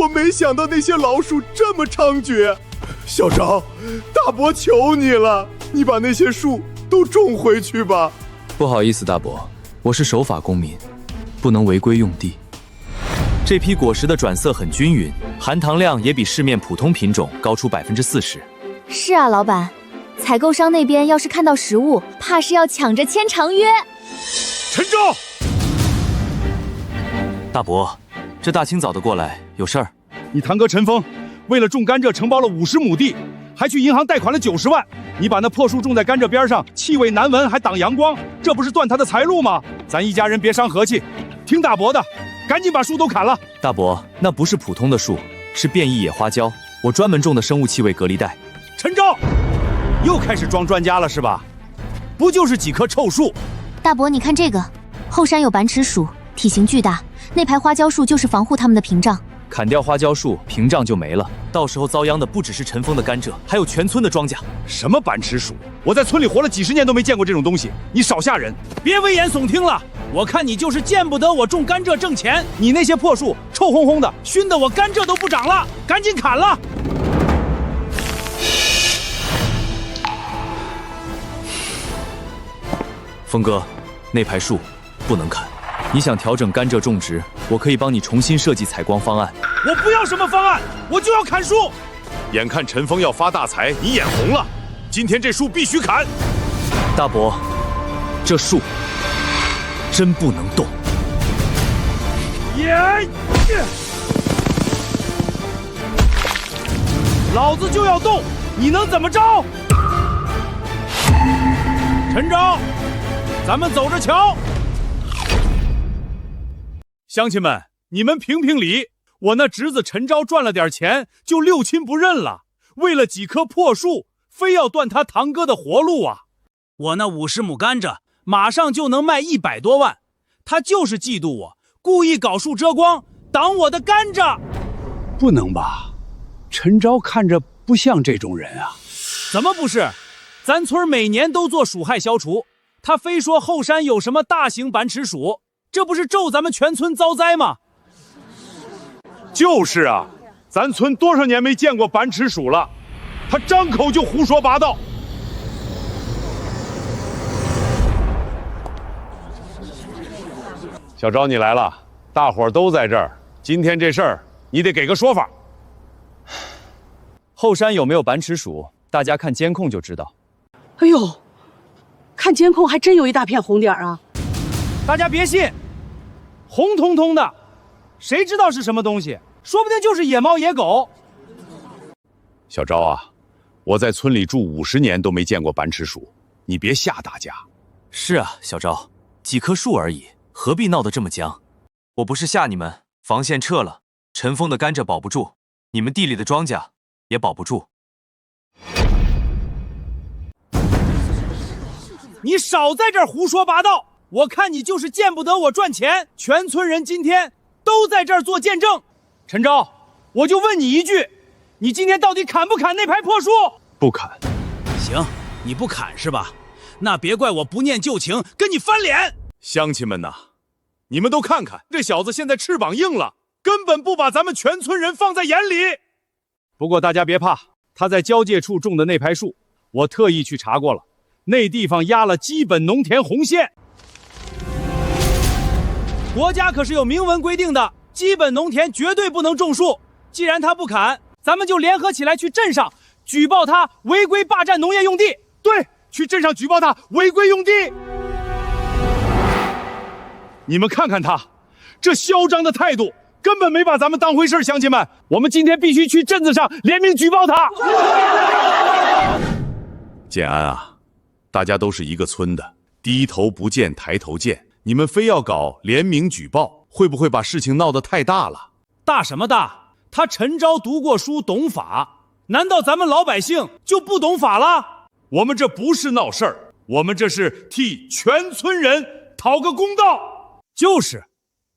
我没想到那些老鼠这么猖獗。小张，大伯求你了，你把那些树都种回去吧。不好意思，大伯，我是守法公民，不能违规用地。这批果实的转色很均匀，含糖量也比市面普通品种高出40%。是啊，老板，采购商那边要是看到实物，怕是要抢着签长约。陈昭，大伯，这大清早的过来有事儿？你堂哥陈峰为了种甘蔗承包了50亩地，还去银行贷款了90万。你把那破树种在甘蔗边上，气味难闻，还挡阳光，这不是断他的财路吗？咱一家人别伤和气，听大伯的，赶紧把树都砍了。大伯，那不是普通的树，是变异野花椒，我专门种的生物气味隔离带。陈昭，又开始装专家了是吧？不就是几棵臭树？大伯，你看这个，后山有板齿鼠，体型巨大，那排花椒树就是防护他们的屏障。砍掉花椒树，屏障就没了，到时候遭殃的不只是陈峰的甘蔗，还有全村的庄稼。什么板齿鼠？我在村里活了几10年都没见过这种东西，你少吓人！别危言耸听了，我看你就是见不得我种甘蔗挣钱。你那些破树臭烘烘的，熏得我甘蔗都不长了，赶紧砍了！峰哥，那排树不能砍。你想调整甘蔗种植，我可以帮你重新设计采光方案。我不要什么方案，我就要砍树。眼看陈峰要发大财，你眼红了，今天这树必须砍。大伯，这树真不能动。老子就要动，你能怎么着？陈昭，咱们走着瞧。乡亲们，你们评评理，我那侄子陈昭赚了点钱，就六亲不认了，为了几棵破树，非要断他堂哥的活路啊！我那50亩甘蔗，马上就能卖100多万，他就是嫉妒我，故意搞树遮光，挡我的甘蔗。不能吧？陈昭看着不像这种人啊。怎么不是？咱村每年都做鼠害消除，他非说后山有什么大型板齿鼠，这不是咒咱们全村遭灾吗？就是啊，咱村多少年没见过板齿鼠了，他张口就胡说八道。小昭，你来了，大伙儿都在这儿，今天这事儿你得给个说法。后山有没有板齿鼠，大家看监控就知道。哎呦，看监控还真有一大片红点啊！大家别信，红彤彤的，谁知道是什么东西？说不定就是野猫野狗。小昭啊，我在村里住50年都没见过板齿鼠，你别吓大家。是啊，小昭，几棵树而已，何必闹得这么僵？我不是吓你们，防线撤了，陈峰的甘蔗保不住，你们地里的庄稼也保不住。你少在这儿胡说八道！我看你就是见不得我赚钱，全村人今天都在这儿做见证。陈昭，我就问你一句，你今天到底砍不砍那排破树？不砍。行，你不砍是吧？那别怪我不念旧情，跟你翻脸。乡亲们呐，你们都看看，这小子现在翅膀硬了，根本不把咱们全村人放在眼里。不过大家别怕，他在交界处种的那排树，我特意去查过了，那地方压了基本农田红线。国家可是有明文规定的，基本农田绝对不能种树。既然他不砍，咱们就联合起来去镇上举报他违规霸占农业用地。对，去镇上举报他违规用地。你们看看他这嚣张的态度，根本没把咱们当回事。乡亲们，我们今天必须去镇子上联名举报他。建安啊，大家都是一个村的，低头不见抬头见，你们非要搞联名举报，会不会把事情闹得太大了？大什么大？他陈昭读过书，懂法，难道咱们老百姓就不懂法了？我们这不是闹事儿，我们这是替全村人讨个公道。就是，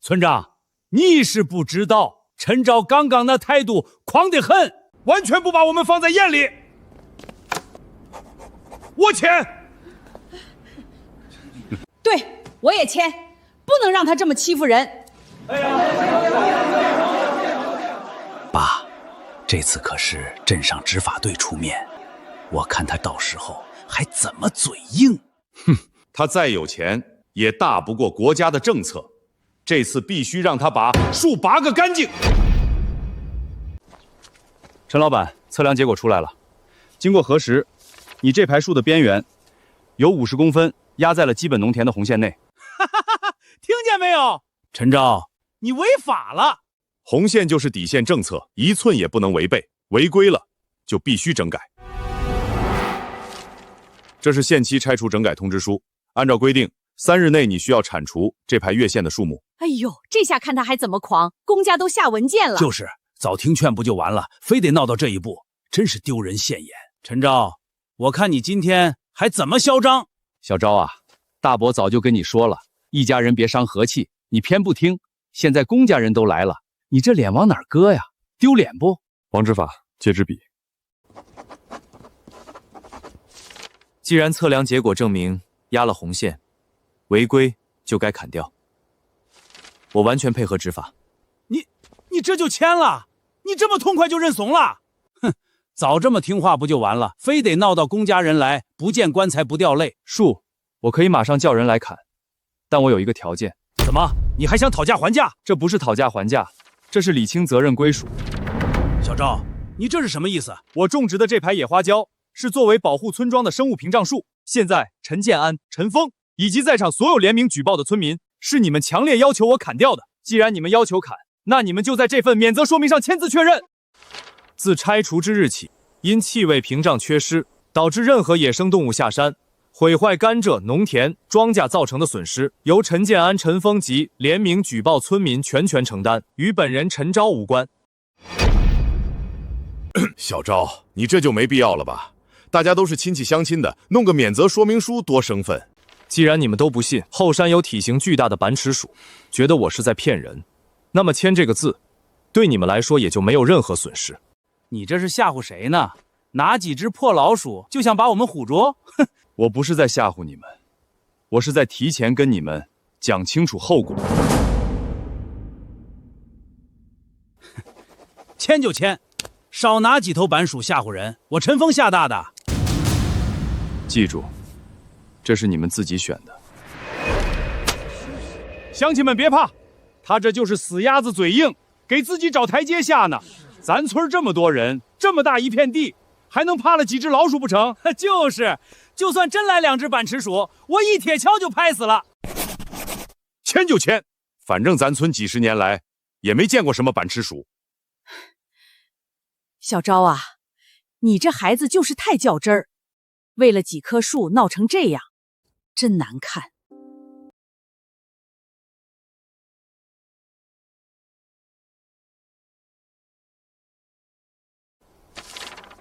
村长，你是不知道，陈昭刚刚那态度狂得很，完全不把我们放在眼里。我签。对，我也签，不能让他这么欺负人。爸，这次可是镇上执法队出面，我看他到时候还怎么嘴硬。他再有钱，也大不过国家的政策。这次必须让他把树拔个干净。陈老板，测量结果出来了，经过核实，你这排树的边缘有50公分压在了基本农田的红线内。听见没有？陈昭，你违法了！红线就是底线政策，1寸也不能违背，违规了就必须整改。这是限期拆除整改通知书，按照规定，3日内你需要铲除这排越线的树木。哎呦，这下看他还怎么狂！公家都下文件了。就是，早听劝不就完了，非得闹到这一步，真是丢人现眼。陈昭，我看你今天还怎么嚣张？小昭啊，大伯早就跟你说了，一家人别伤和气，你偏不听。现在公家人都来了，你这脸往哪儿搁呀？丢脸不？王执法，借支笔。既然测量结果证明压了红线，违规就该砍掉。我完全配合执法。你这就签了？你这么痛快就认怂了？哼，早这么听话不就完了？非得闹到公家人来，不见棺材不掉泪。树，我可以马上叫人来砍，但我有一个条件。怎么？你还想讨价还价？这不是讨价还价，这是理清责任归属。小赵，你这是什么意思？我种植的这排野花椒是作为保护村庄的生物屏障树。现在陈建安、陈峰以及在场所有联名举报的村民，是你们强烈要求我砍掉的。既然你们要求砍，那你们就在这份免责说明上签字确认。自拆除之日起，因气味屏障缺失，导致任何野生动物下山，毁坏甘蔗、农田、庄稼造成的损失，由陈建安、陈峰及联名举报村民全权承担，与本人陈昭无关。小昭，你这就没必要了吧？大家都是亲戚相亲的，弄个免责说明书多生分。既然你们都不信后山有体型巨大的板齿鼠，觉得我是在骗人，那么签这个字，对你们来说也就没有任何损失。你这是吓唬谁呢？拿几只破老鼠就想把我们唬住？哼！我不是在吓唬你们，我是在提前跟你们讲清楚后果。签就签，少拿几头板鼠吓唬人，我陈峰吓大的。记住，这是你们自己选的。乡亲们别怕，他这就是死鸭子嘴硬，给自己找台阶下呢。咱村这么多人，这么大一片地，还能怕了几只老鼠不成？就是，就算真来2只板齿鼠，我一铁锹就拍死了。签就签，反正咱村几十年来也没见过什么板齿鼠。小昭啊，你这孩子就是太较真儿，为了几棵树闹成这样，真难看。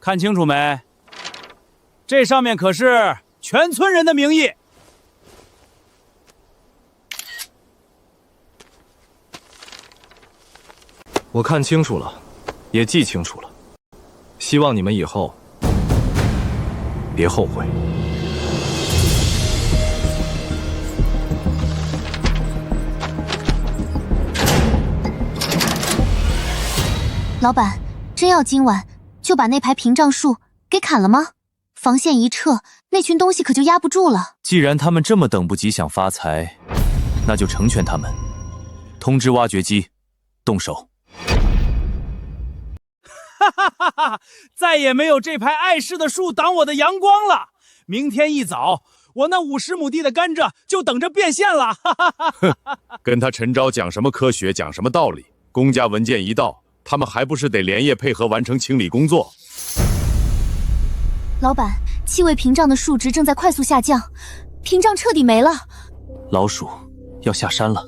看清楚没？这上面可是全村人的名义。我看清楚了，也记清楚了。希望你们以后别后悔。老板，真要今晚就把那排屏障树给砍了吗？防线一撤，那群东西可就压不住了。既然他们这么等不及想发财，那就成全他们，通知挖掘机动手。哈哈哈哈！再也没有这排碍事的树挡我的阳光了。明天一早，我那50亩地的甘蔗就等着变现了。哈哈哈哈！跟他陈昭讲什么科学，讲什么道理？公家文件一到，他们还不是得连夜配合完成清理工作？老板，气味屏障的数值正在快速下降，屏障彻底没了。老鼠要下山了。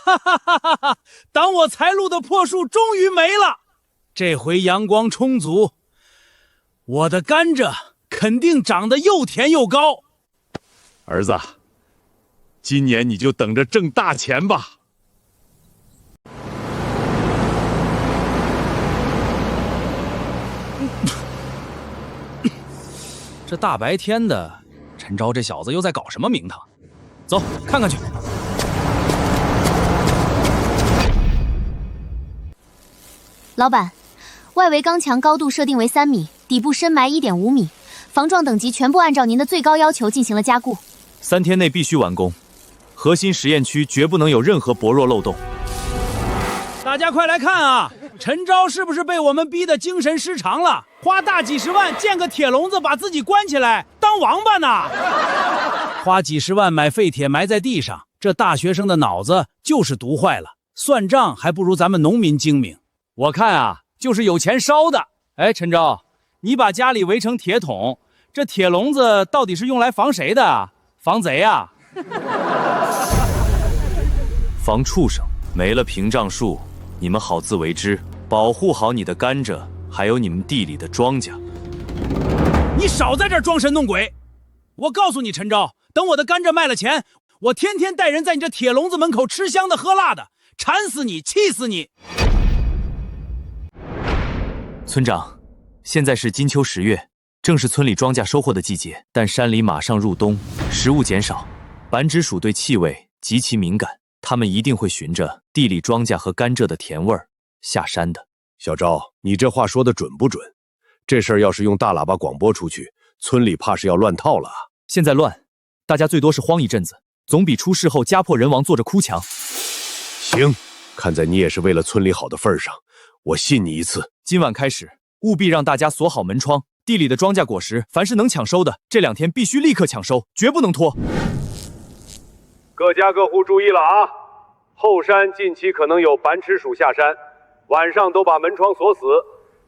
哈哈哈哈哈！挡我财路的破树终于没了，这回阳光充足，我的甘蔗肯定长得又甜又高。儿子，今年你就等着挣大钱吧。这大白天的，陈昭这小子又在搞什么名堂？走，看看去。老板，外围钢墙高度设定为3米，底部深埋1.5米，防撞等级全部按照您的最高要求进行了加固。3天内必须完工，核心实验区绝不能有任何薄弱漏洞。大家快来看啊！陈昭是不是被我们逼得精神失常了？花大几十万建个铁笼子，把自己关起来当王八呢？花几十万买废铁埋在地上，这大学生的脑子就是毒坏了，算账还不如咱们农民精明。我看啊，就是有钱烧的。哎，陈昭，你把家里围成铁桶，这铁笼子到底是用来防谁的？防贼啊？防畜生。没了屏障树，你们好自为之，保护好你的甘蔗，还有你们地里的庄稼。你少在这儿装神弄鬼！我告诉你，陈昭，等我的甘蔗卖了钱，我天天带人在你这铁笼子门口吃香的喝辣的，馋死你，气死你！村长，现在是金秋10月，正是村里庄稼收获的季节，但山里马上入冬，食物减少，板指鼠对气味极其敏感，他们一定会循着地里庄稼和甘蔗的甜味儿下山的。小昭，你这话说的准不准？这事儿要是用大喇叭广播出去，村里怕是要乱套了啊！现在乱，大家最多是慌一阵子，总比出事后家破人亡坐着哭强。行，看在你也是为了村里好的份上，我信你一次。今晚开始，务必让大家锁好门窗，地里的庄稼果实，凡是能抢收的，这2天必须立刻抢收，绝不能拖。各家各户注意了啊！后山近期可能有板齿鼠下山，晚上都把门窗锁死。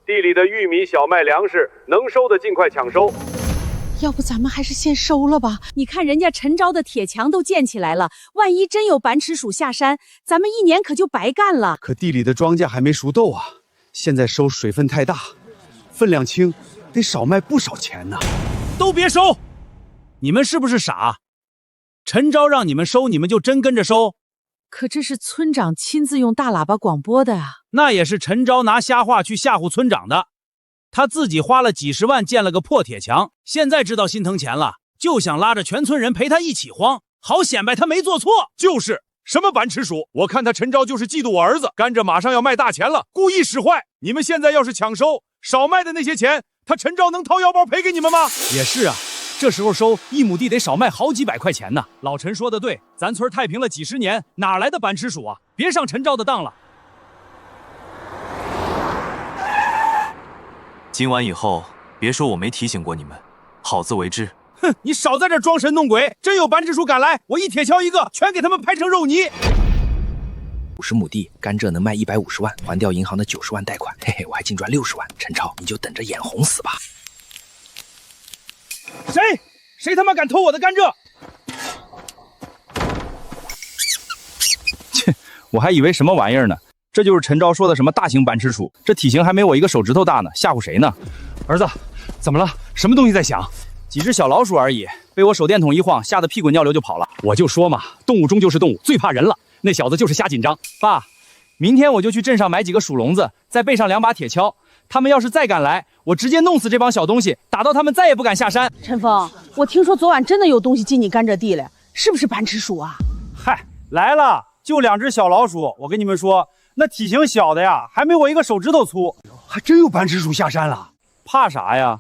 地里的玉米、小麦、粮食能收的尽快抢收。要不咱们还是先收了吧？你看人家陈昭的铁墙都建起来了，万一真有板齿鼠下山，咱们1年可就白干了。可地里的庄稼还没熟豆啊，现在收水分太大，分量轻，得少卖不少钱呢。都别收！你们是不是傻？陈昭让你们收，你们就真跟着收？可这是村长亲自用大喇叭广播的呀。那也是陈昭拿瞎话去吓唬村长的。他自己花了几十万建了个破铁墙，现在知道心疼钱了，就想拉着全村人陪他一起慌，好显摆他没做错。就是什么板齿鼠，我看他陈昭就是嫉妒我儿子，甘蔗马上要卖大钱了，故意使坏。你们现在要是抢收，少卖的那些钱，他陈昭能掏腰包赔给你们吗？也是啊，这时候收1亩地得少卖好几百块钱呢。老陈说的对，咱村太平了几十年，哪来的板齿鼠啊？别上陈昭的当了。今晚以后，别说我没提醒过你们，好自为之。哼，你少在这装神弄鬼！真有板齿鼠赶来，我一铁锹一个，全给他们拍成肉泥。50亩地，甘蔗能卖150万，还掉银行的90万贷款，嘿嘿，我还净赚60万。陈超，你就等着眼红死吧！谁他妈敢偷我的甘蔗？切，我还以为什么玩意儿呢？这就是陈昭说的什么大型板齿鼠，这体型还没我一个手指头大呢，吓唬谁呢？儿子，怎么了？什么东西在响？几只小老鼠而已，被我手电筒一晃，吓得屁滚尿流就跑了。我就说嘛，动物终究是动物，最怕人了。那小子就是瞎紧张。爸，明天我就去镇上买几个鼠笼子，再备上2把铁锹。他们要是再敢来，我直接弄死这帮小东西，打到他们再也不敢下山。陈峰，我听说昨晚真的有东西进你甘蔗地了，是不是板齿鼠啊？嗨，来了，就2只小老鼠。我跟你们说，那体型小的呀，还没我一个手指头粗。还真有板齿鼠下山了？怕啥呀？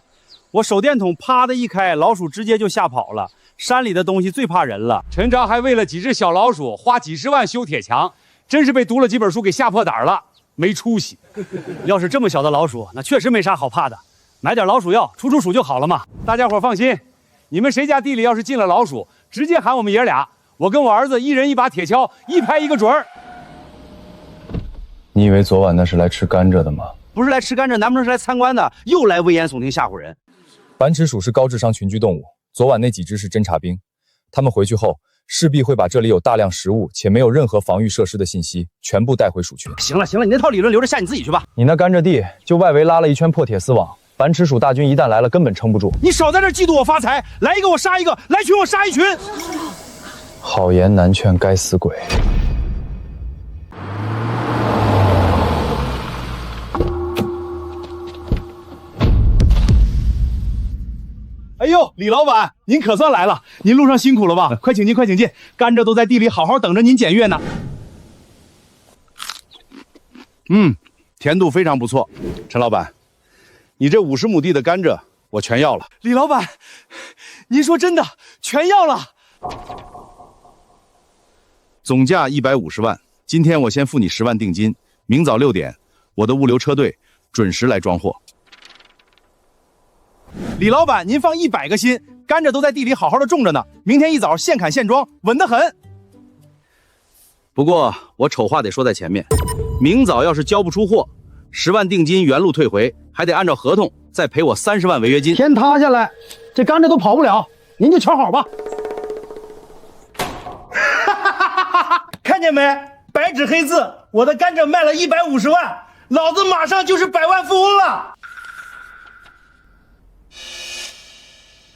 我手电筒啪的一开，老鼠直接就吓跑了。山里的东西最怕人了。陈昭还为了几只小老鼠花几十万修铁墙，真是被读了几本书给吓破胆了，没出息。要是这么小的老鼠，那确实没啥好怕的，买点老鼠药除除鼠就好了嘛。大家伙放心，你们谁家地里要是进了老鼠，直接喊我们爷俩，我跟我儿子一人1把铁锹，一拍一个准儿。你以为昨晚那是来吃甘蔗的吗？不是来吃甘蔗，难不成是来参观的？又来危言耸听吓唬人？板齿鼠是高智商群居动物，昨晚那几只是侦察兵，他们回去后势必会把这里有大量食物且没有任何防御设施的信息全部带回鼠群。行了，你那套理论留着吓你自己去吧。你那甘蔗地就外围拉了一圈破铁丝网，板齿鼠大军一旦来了，根本撑不住。你少在这嫉妒我发财，来一个我杀一个，来群我杀一群。好言难劝，该死鬼。哎呦，李老板，您可算来了！您路上辛苦了吧？快请进，快请进，甘蔗都在地里好好等着您检阅呢。甜度非常不错。陈老板，你这50亩地的甘蔗我全要了。李老板，您说真的全要了？总价150万，今天我先付你10万定金，明早6点，我的物流车队准时来装货。李老板，您放100个心，甘蔗都在地里好好的种着呢，明天一早现砍现装，稳得很。不过我丑话得说在前面，明早要是交不出货，10万定金原路退回，还得按照合同再赔我30万违约金。天塌下来，这甘蔗都跑不了，您就瞧好吧。看见没？白纸黑字，我的甘蔗卖了150万，老子马上就是百万富翁了。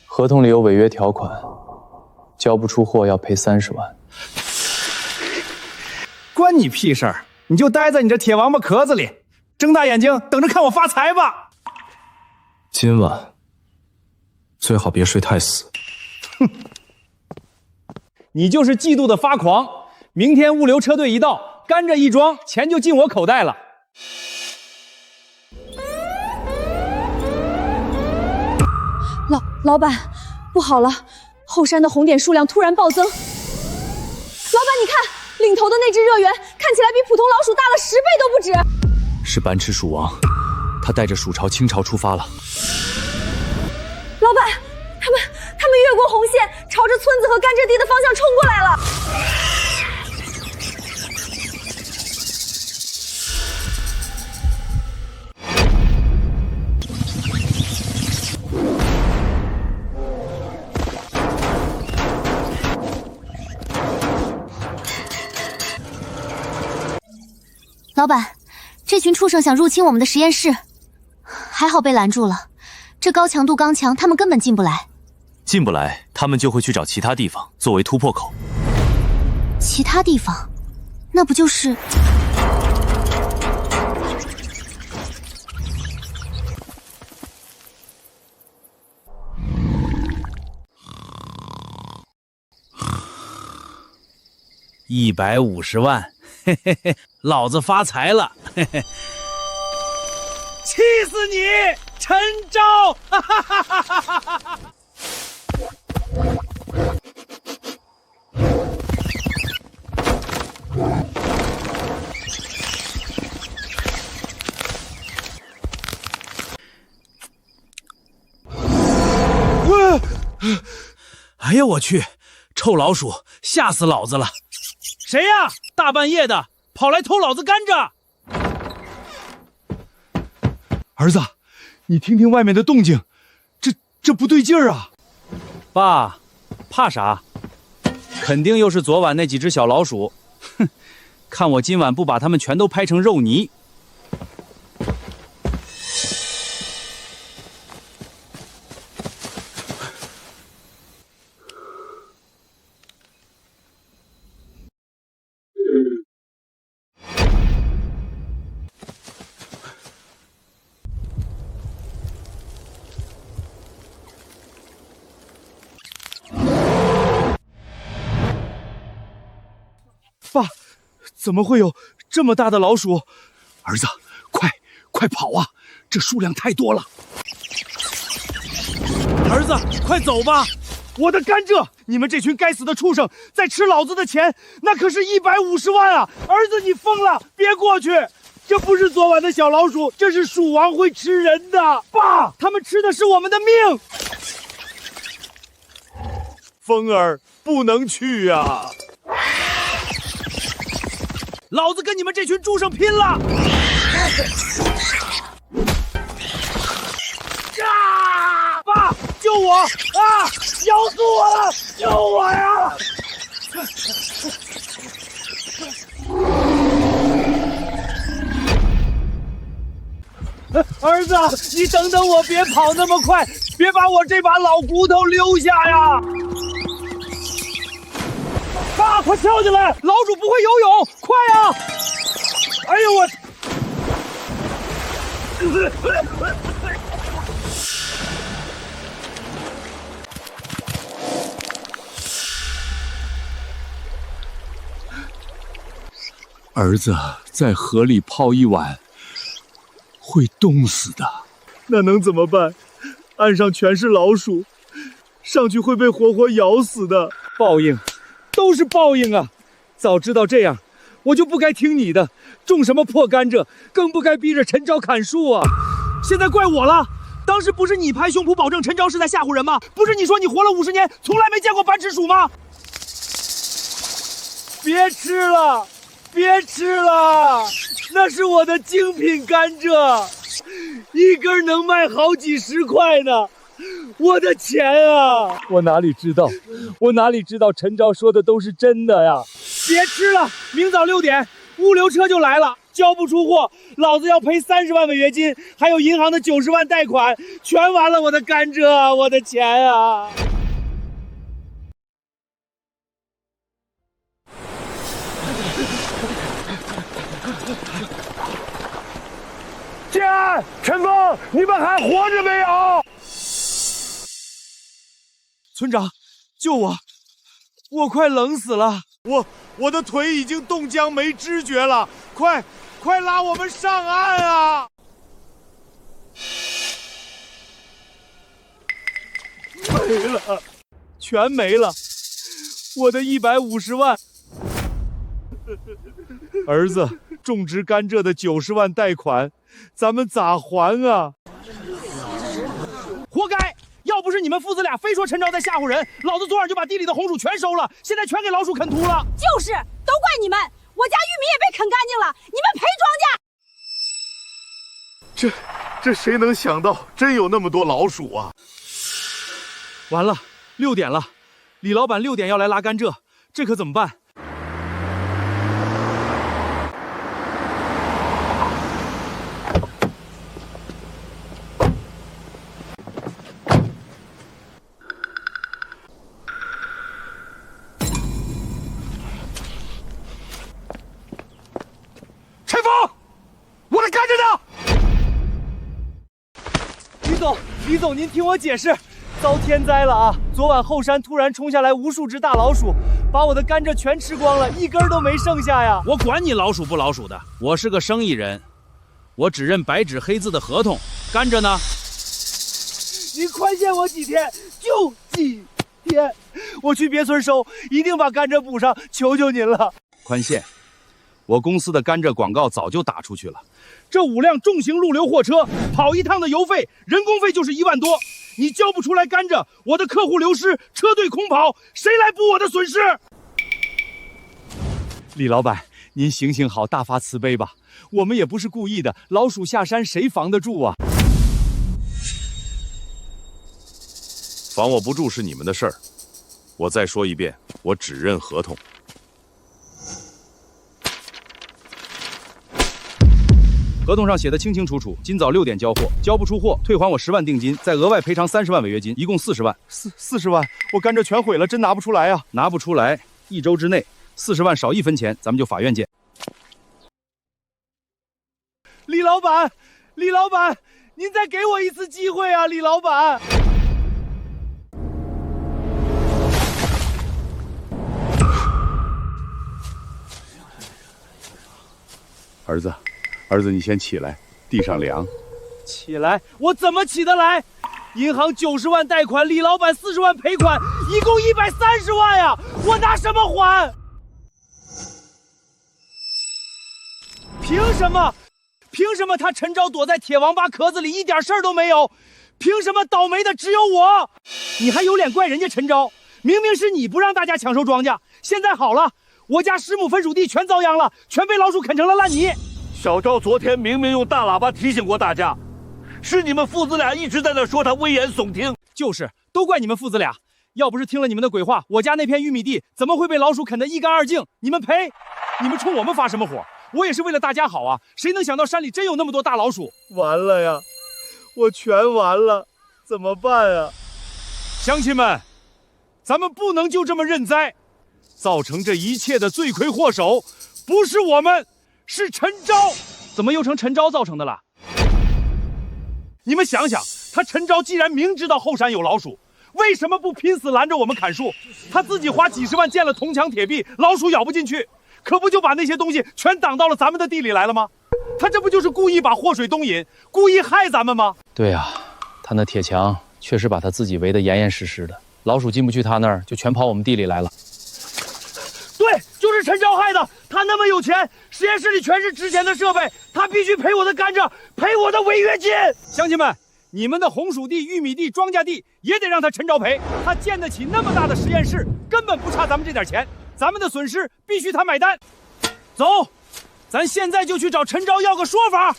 合同里有违约条款，交不出货要赔30万。关你屁事儿！你就待在你这铁王八壳子里，睁大眼睛等着看我发财吧！今晚最好别睡太死。哼，你就是嫉妒的发狂。明天物流车队一到，甘蔗一装，钱就进我口袋了。老板，不好了，后山的红点数量突然暴增。老板，你看，领头的那只热源看起来比普通老鼠大了10倍都不止。是斑翅鼠王，他带着鼠朝清朝出发了。老板，他们越过红线，朝着村子和甘蔗地的方向冲过来了。老板，这群畜生想入侵我们的实验室，还好被拦住了。这高强度钢墙，他们根本进不来。进不来，他们就会去找其他地方作为突破口。其他地方，那不就是……150万，嘿嘿嘿，老子发财了，嘿嘿！气死你，陈昭！哈哈哈哈哈哈哈！哎呀，我去！臭老鼠，吓死老子了！谁呀？大半夜的跑来偷老子甘蔗！儿子，你听听外面的动静，这不对劲儿啊！爸，怕啥？肯定又是昨晚那几只小老鼠。哼，看我今晚不把它们全都拍成肉泥！爸，怎么会有这么大的老鼠？儿子，快跑啊！这数量太多了。儿子，快走吧！我的甘蔗，你们这群该死的畜生在吃老子的钱，那可是150万啊！儿子，你疯了，别过去！这不是昨晚的小老鼠，这是鼠王会吃人的。爸，他们吃的是我们的命。风儿不能去啊！老子跟你们这群畜生拼了！啊！爸，救我！啊！咬死我了！救我呀！儿子，你等等我，别跑那么快，别把我这把老骨头留下呀！爸，快跳进来！老鼠不会游泳，快啊！哎呦我！儿子在河里泡一晚，会冻死的。那能怎么办？岸上全是老鼠，上去会被活活咬死的。报应，都是报应啊！早知道这样，我就不该听你的，种什么破甘蔗，更不该逼着陈昭砍树啊！现在怪我了。当时不是你拍胸脯保证陈昭是在吓唬人吗？不是你说你活了50年，从来没见过斑翅鼠吗？别吃了，别吃了，那是我的精品甘蔗，一根能卖好几10块呢，我的钱啊！我哪里知道陈昭说的都是真的呀！别吃了，明早6点物流车就来了。交不出货，老子要赔30万违约金，还有银行的90万贷款，全完了我的甘蔗啊，我的钱啊！建安、陈峰，你们还活着没有？村长，救我！我快冷死了，我的腿已经冻僵没知觉了，快拉我们上岸啊！没了，全没了，我的150万，儿子种植甘蔗的90万贷款，咱们咋还啊？活该！要不是你们父子俩非说陈昭在吓唬人，老子昨晚就把地里的红薯全收了，现在全给老鼠啃秃了。就是，都怪你们，我家玉米也被啃干净了，你们赔庄稼。这谁能想到，真有那么多老鼠啊！完了，6点了，李老板6点要来拉甘蔗，这可怎么办？陈峰，我的甘蔗呢？李总，您听我解释，遭天灾了啊！昨晚后山突然冲下来无数只大老鼠，把我的甘蔗全吃光了，一根都没剩下呀！我管你老鼠不老鼠的，我是个生意人，我只认白纸黑字的合同。甘蔗呢？您宽限我几天，就几天，我去别村收，一定把甘蔗补上，求求您了。宽限？我公司的甘蔗广告早就打出去了。这5辆重型物流货车跑一趟的油费、人工费就是1万多，你交不出来甘蔗，我的客户流失，车队空跑，谁来补我的损失？李老板，您行行好，大发慈悲吧，我们也不是故意的，老鼠下山谁防得住啊？防我不住是你们的事儿，我再说一遍，我只认合同。合同上写的清清楚楚，今早6点交货，交不出货，退还我10万定金，再额外赔偿30万违约金，一共40万。40万，我甘蔗全毁了，真拿不出来啊！拿不出来，1周之内40万少1分钱，咱们就法院见。李老板，您再给我一次机会啊，李老板！儿子，你先起来，地上凉。起来？我怎么起得来？银行90万贷款，李老板40万赔款，一共130万呀！我拿什么还？凭什么？凭什么他陈昭躲在铁王八壳子里一点事儿都没有？凭什么倒霉的只有我？你还有脸怪人家陈昭？明明是你不让大家抢收庄稼，现在好了，我家10亩分属地全遭殃了，全被老鼠啃成了烂泥。小昭昨天明明用大喇叭提醒过大家，是你们父子俩一直在那说他危言耸听。就是，都怪你们父子俩，要不是听了你们的鬼话，我家那片玉米地怎么会被老鼠啃得一干二净？你们赔！你们冲我们发什么火？我也是为了大家好啊！谁能想到山里真有那么多大老鼠？完了呀，我全完了，怎么办啊？乡亲们，咱们不能就这么认栽，造成这一切的罪魁祸首不是我们，是陈昭。怎么又成陈昭造成的了？你们想想，他陈昭既然明知道后山有老鼠，为什么不拼死拦着我们砍树？他自己花几10万建了铜墙铁壁，老鼠咬不进去。可不就把那些东西全挡到了咱们的地里来了吗？他这不就是故意把祸水东引，故意害咱们吗？对呀，他那铁墙确实把他自己围得严严实实的，老鼠进不去他那儿，就全跑我们地里来了。对，就是陈昭害的。他那么有钱，实验室里全是值钱的设备，他必须赔我的甘蔗，赔我的违约金。乡亲们，你们的红薯地、玉米地、庄稼地也得让他陈昭赔。他建得起那么大的实验室，根本不差咱们这点钱。咱们的损失必须他买单。走，咱现在就去找陈昭要个说法。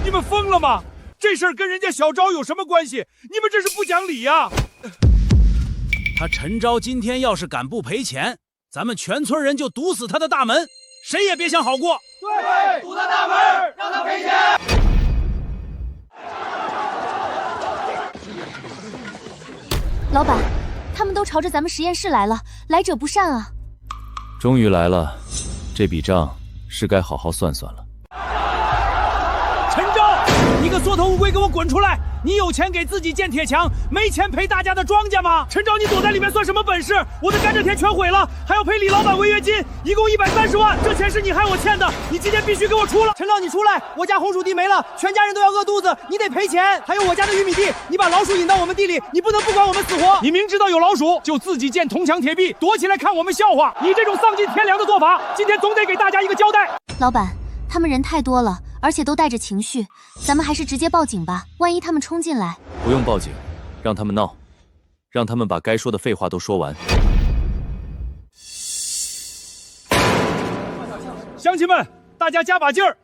你们疯了吗？这事儿跟人家小昭有什么关系？你们这是不讲理呀！他陈昭今天要是敢不赔钱，咱们全村人就堵死他的大门，谁也别想好过。对，堵他大门，让他赔钱。老板，他们都朝着咱们实验室来了，来者不善啊！终于来了，这笔账是该好好算算了。陈昭，你个缩头乌龟，给我滚出来！你有钱给自己建铁墙，没钱赔大家的庄稼吗？陈昭，你躲在里面算什么本事？我的甘蔗田全毁了，还要赔李老板违约金，一共130万，这钱是你害我欠的，你今天必须给我出了！陈昭，你出来！我家红薯地没了，全家人都要饿肚子，你得赔钱。还有我家的玉米地，你把老鼠引到我们地里，你不能不管我们死活。你明知道有老鼠，就自己建铜墙铁壁，躲起来看我们笑话。你这种丧尽天良的做法，今天总得给大家一个交代。老板，他们人太多了，而且都带着情绪，咱们还是直接报警吧。万一他们冲进来，不用报警，让他们闹，让他们把该说的废话都说完。乡亲们，大家加把劲儿！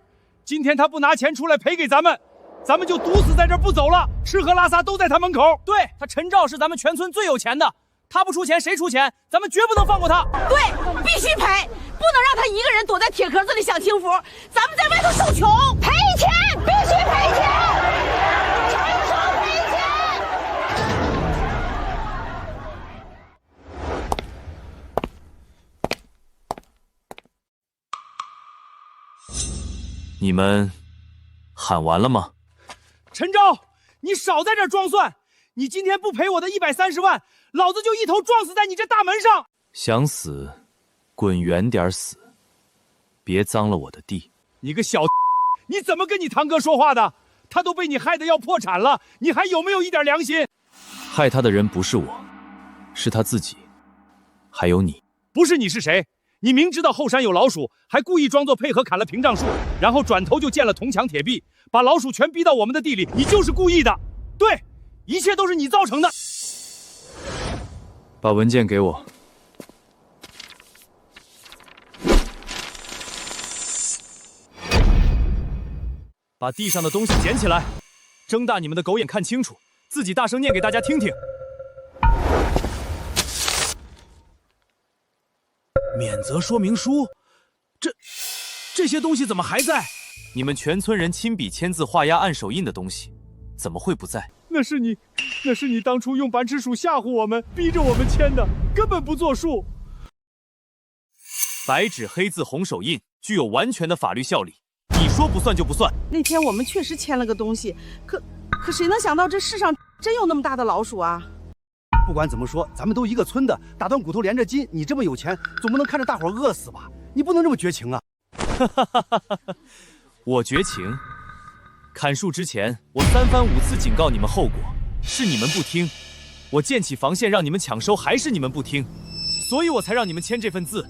今天他不拿钱出来赔给咱们，咱们就堵死在这儿不走了，吃喝拉撒都在他门口。对，他陈昭是咱们全村最有钱的，他不出钱谁出钱？咱们绝不能放过他。对，必须赔，不能让他一个人躲在铁壳子里享清福。咱们在外头受穷，赔钱，必须赔钱，陈昭赔钱。你们喊完了吗？陈昭，你少在这儿装蒜！你今天不赔我的130万，老子就一头撞死在你这大门上！想死，滚远点死，别脏了我的地！你个小，你怎么跟你堂哥说话的？他都被你害得要破产了，你还有没有一点良心？害他的人不是我，是他自己，还有你。不是你是谁？你明知道后山有老鼠，还故意装作配合砍了屏障树，然后转头就建了铜墙铁壁，把老鼠全逼到我们的地里，你就是故意的。对，一切都是你造成的。把文件给我。把地上的东西捡起来，睁大你们的狗眼看清楚，自己大声念给大家听听。免责说明书，这些东西怎么还在？你们全村人亲笔签字画押按手印的东西，怎么会不在？那是你当初用白痴鼠吓唬我们，逼着我们签的，根本不作数。白纸黑字红手印具有完全的法律效力，你说不算就不算。那天我们确实签了个东西，可谁能想到这世上真有那么大的老鼠啊！不管怎么说，咱们都一个村的，打断骨头连着筋。你这么有钱，总不能看着大伙饿死吧？你不能这么绝情啊！我绝情？砍树之前，我3番5次警告你们后果，是你们不听；我建起防线让你们抢收，还是你们不听，所以我才让你们签这份字。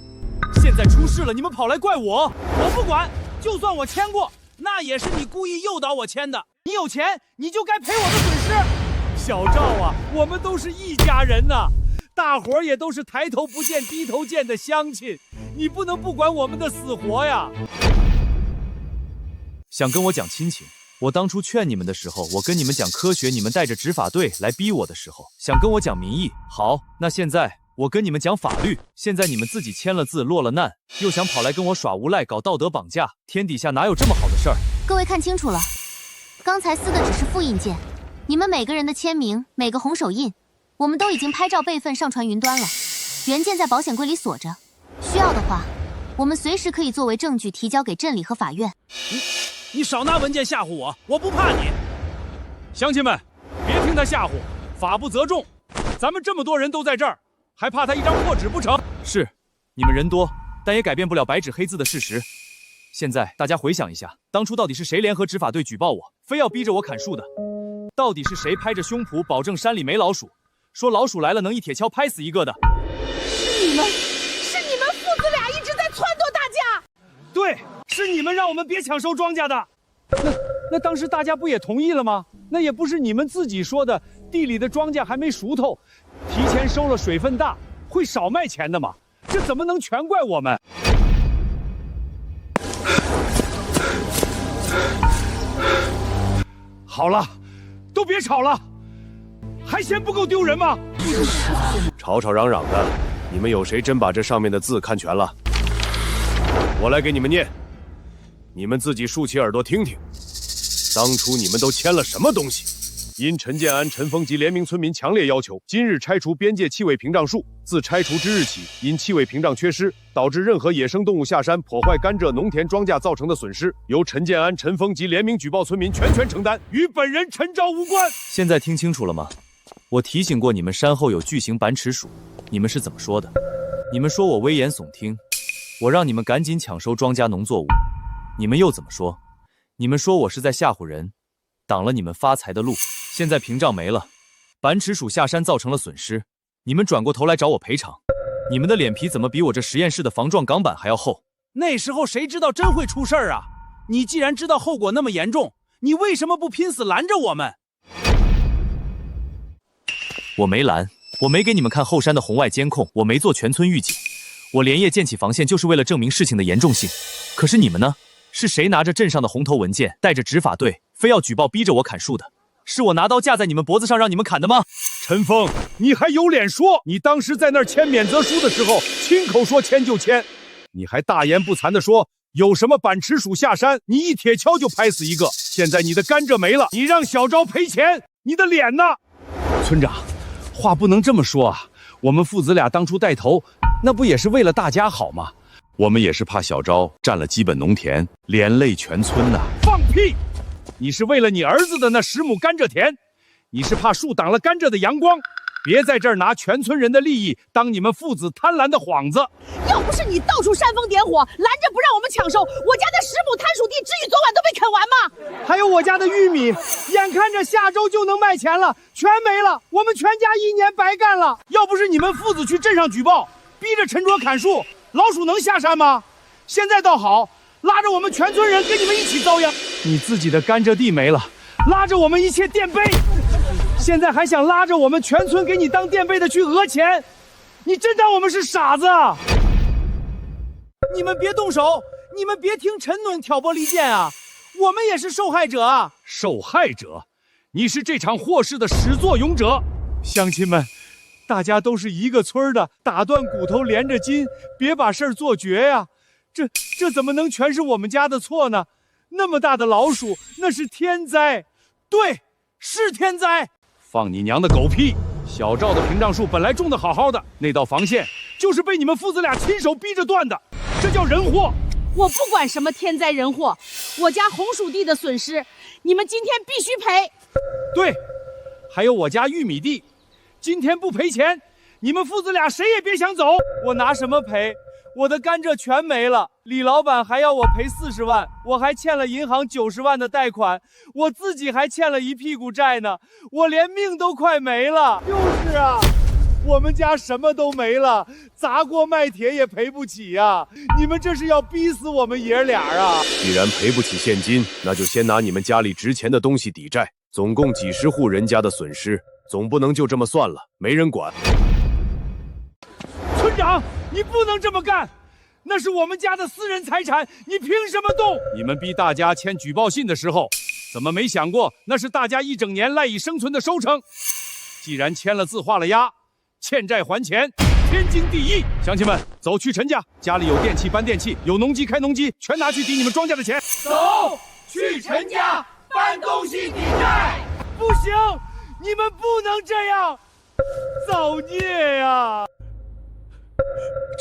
现在出事了，你们跑来怪我，我不管，就算我签过，那也是你故意诱导我签的。你有钱，你就该赔我的损失。小赵啊，我们都是一家人呐，大伙儿也都是抬头不见低头见的乡亲，你不能不管我们的死活呀！想跟我讲亲情，我当初劝你们的时候，我跟你们讲科学，你们带着执法队来逼我的时候，想跟我讲民意。好，那现在我跟你们讲法律，现在你们自己签了字落了难，又想跑来跟我耍无赖搞道德绑架，天底下哪有这么好的事儿？各位看清楚了，刚才撕的只是复印件。你们每个人的签名，每个红手印，我们都已经拍照备份上传云端了。原件在保险柜里锁着，需要的话，我们随时可以作为证据提交给镇里和法院。你少拿文件吓唬我，我不怕你。乡亲们，别听他吓唬，法不责众。咱们这么多人都在这儿，还怕他一张破纸不成？是，你们人多，但也改变不了白纸黑字的事实。现在大家回想一下，当初到底是谁联合执法队举报我，非要逼着我砍树的？到底是谁拍着胸脯保证山里没老鼠，说老鼠来了能一铁锹拍死一个的？是你们父子俩一直在撺掇大家。对，是你们让我们别抢收庄稼的。那当时大家不也同意了吗？那也不是你们自己说的，地里的庄稼还没熟透，提前收了水分大，会少卖钱的嘛？这怎么能全怪我们？好了，都别吵了，还嫌不够丢人吗？吵吵嚷嚷的，你们有谁真把这上面的字看全了？我来给你们念，你们自己竖起耳朵听听。当初你们都签了什么东西？因陈建安、陈峰及联名村民强烈要求，今日拆除边界气味屏障树。自拆除之日起，因气味屏障缺失，导致任何野生动物下山破坏甘蔗农田庄稼造成的损失，由陈建安、陈峰及联名举报村民全权承担，与本人陈昭无关。现在听清楚了吗？我提醒过你们，山后有巨型板齿鼠，你们是怎么说的？你们说我危言耸听，我让你们赶紧抢收庄稼农作物，你们又怎么说？你们说我是在吓唬人，挡了你们发财的路。现在屏障没了，板齿鼠下山造成了损失，你们转过头来找我赔偿，你们的脸皮怎么比我这实验室的防撞钢板还要厚？那时候谁知道真会出事儿啊？你既然知道后果那么严重，你为什么不拼死拦着我们？我没拦，我没给你们看后山的红外监控，我没做全村预警，我连夜建起防线就是为了证明事情的严重性。可是你们呢？是谁拿着镇上的红头文件，带着执法队，非要举报逼着我砍树的？是我拿刀架在你们脖子上让你们砍的吗？陈峰，你还有脸说？你当时在那儿签免责书的时候，亲口说签就签，你还大言不惭地说有什么板齿鼠下山，你一铁锹就拍死一个。现在你的甘蔗没了，你让小昭赔钱，你的脸呢？村长，话不能这么说啊！我们父子俩当初带头，那不也是为了大家好吗？我们也是怕小昭占了基本农田，连累全村呐。放屁！你是为了你儿子的那10亩甘蔗田，你是怕树挡了甘蔗的阳光，别在这儿拿全村人的利益当你们父子贪婪的幌子。要不是你到处煽风点火，拦着不让我们抢收，我家的10亩摊属地，至于昨晚都没啃完吗？还有我家的玉米，眼看着下周就能卖钱了，全没了，我们全家1年白干了。要不是你们父子去镇上举报，逼着陈卓砍树，老鼠能下山吗？现在倒好，拉着我们全村人跟你们一起遭殃。你自己的甘蔗地没了，拉着我们一切垫背，现在还想拉着我们全村给你当垫背的去讹钱，你真当我们是傻子啊？你们别动手，你们别听陈暖挑拨离间啊！我们也是受害者啊！受害者？你是这场祸事的始作俑者。乡亲们，大家都是一个村的，打断骨头连着筋，别把事儿做绝呀！这怎么能全是我们家的错呢？那么大的老鼠，那是天灾。对，是天灾。放你娘的狗屁！小赵的屏障树本来种得好好的，那道防线就是被你们父子俩亲手逼着断的，这叫人祸。我不管什么天灾人祸，我家红薯地的损失，你们今天必须赔。对，还有我家玉米地，今天不赔钱，你们父子俩谁也别想走。我拿什么赔？我的甘蔗全没了，李老板还要我赔40万，我还欠了银行90万的贷款，我自己还欠了一屁股债呢，我连命都快没了。就是啊，我们家什么都没了，砸锅卖铁也赔不起呀！你们这是要逼死我们爷俩啊！既然赔不起现金，那就先拿你们家里值钱的东西抵债，总共几十户人家的损失，总不能就这么算了，没人管。村长，你不能这么干，那是我们家的私人财产，你凭什么动？你们逼大家签举报信的时候，怎么没想过那是大家一整年赖以生存的收成？既然签了字画了押，欠债还钱，天经地义。乡亲们，走去陈家，家里有电器搬电器，有农机开农机，全拿去抵你们庄稼的钱。走，去陈家搬东西抵债。不行，你们不能这样，造孽呀！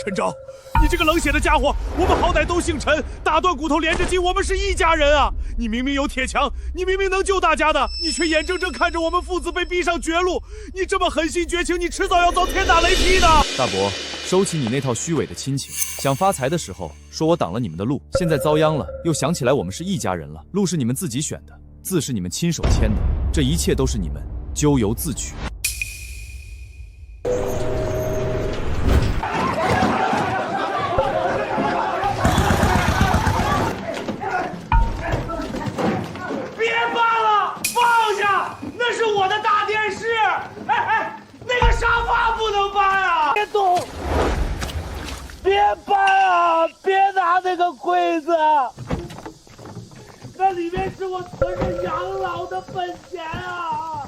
陈昭，你这个冷血的家伙，我们好歹都姓陈，打断骨头连着筋，我们是一家人啊！你明明有铁墙，你明明能救大家的，你却眼睁睁看着我们父子被逼上绝路，你这么狠心绝情，你迟早要遭天打雷劈的！大伯，收起你那套虚伪的亲情。想发财的时候说我挡了你们的路，现在遭殃了，又想起来我们是一家人了。路是你们自己选的，字是你们亲手签的，这一切都是你们咎由自取。别扒了，放下，那是我的大电视。哎，那个沙发不能搬啊！别动，别搬啊！别拿那个柜子，那里面是我存着养老的本钱啊！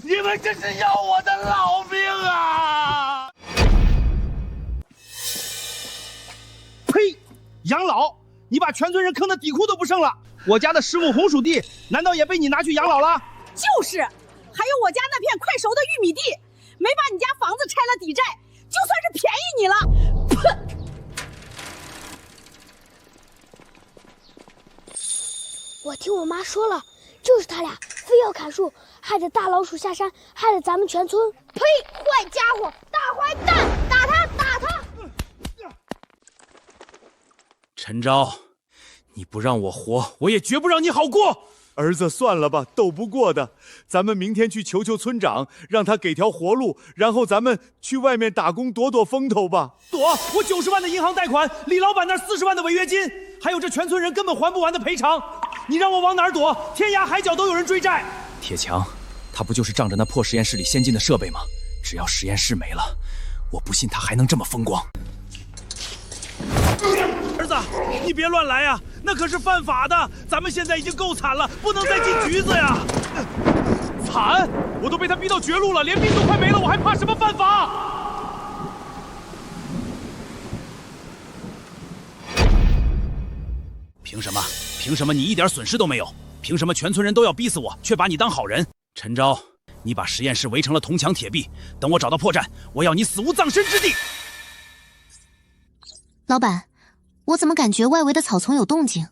你们这是要我的老命啊！呸！养老，你把全村人坑得底裤都不剩了。我家的10亩红薯地，难道也被你拿去养老了？就是，还有我家那片快熟的玉米地，没把你家房子拆了抵债，就算是便宜你了。我听我妈说了，就是他俩非要砍树，害得大老鼠下山，害得咱们全村。呸！坏家伙，大坏蛋！打他，打他！陈昭，你不让我活，我也绝不让你好过。儿子，算了吧，斗不过的，咱们明天去求求村长，让他给条活路，然后咱们去外面打工躲躲风头吧。躲！我90万的银行贷款，李老板那40万的违约金，还有这全村人根本还不完的赔偿，你让我往哪儿躲？天涯海角都有人追债。铁强，他不就是仗着那破实验室里先进的设备吗？只要实验室没了，我不信他还能这么风光。儿子，你别乱来呀，那可是犯法的。咱们现在已经够惨了，不能再进局子呀！惨！我都被他逼到绝路了，连命都快没了，我还怕什么犯法？凭什么？凭什么你一点损失都没有？凭什么全村人都要逼死我，却把你当好人？陈昭，你把实验室围成了铜墙铁壁，等我找到破绽，我要你死无葬身之地！老板，我怎么感觉外围的草丛有动静？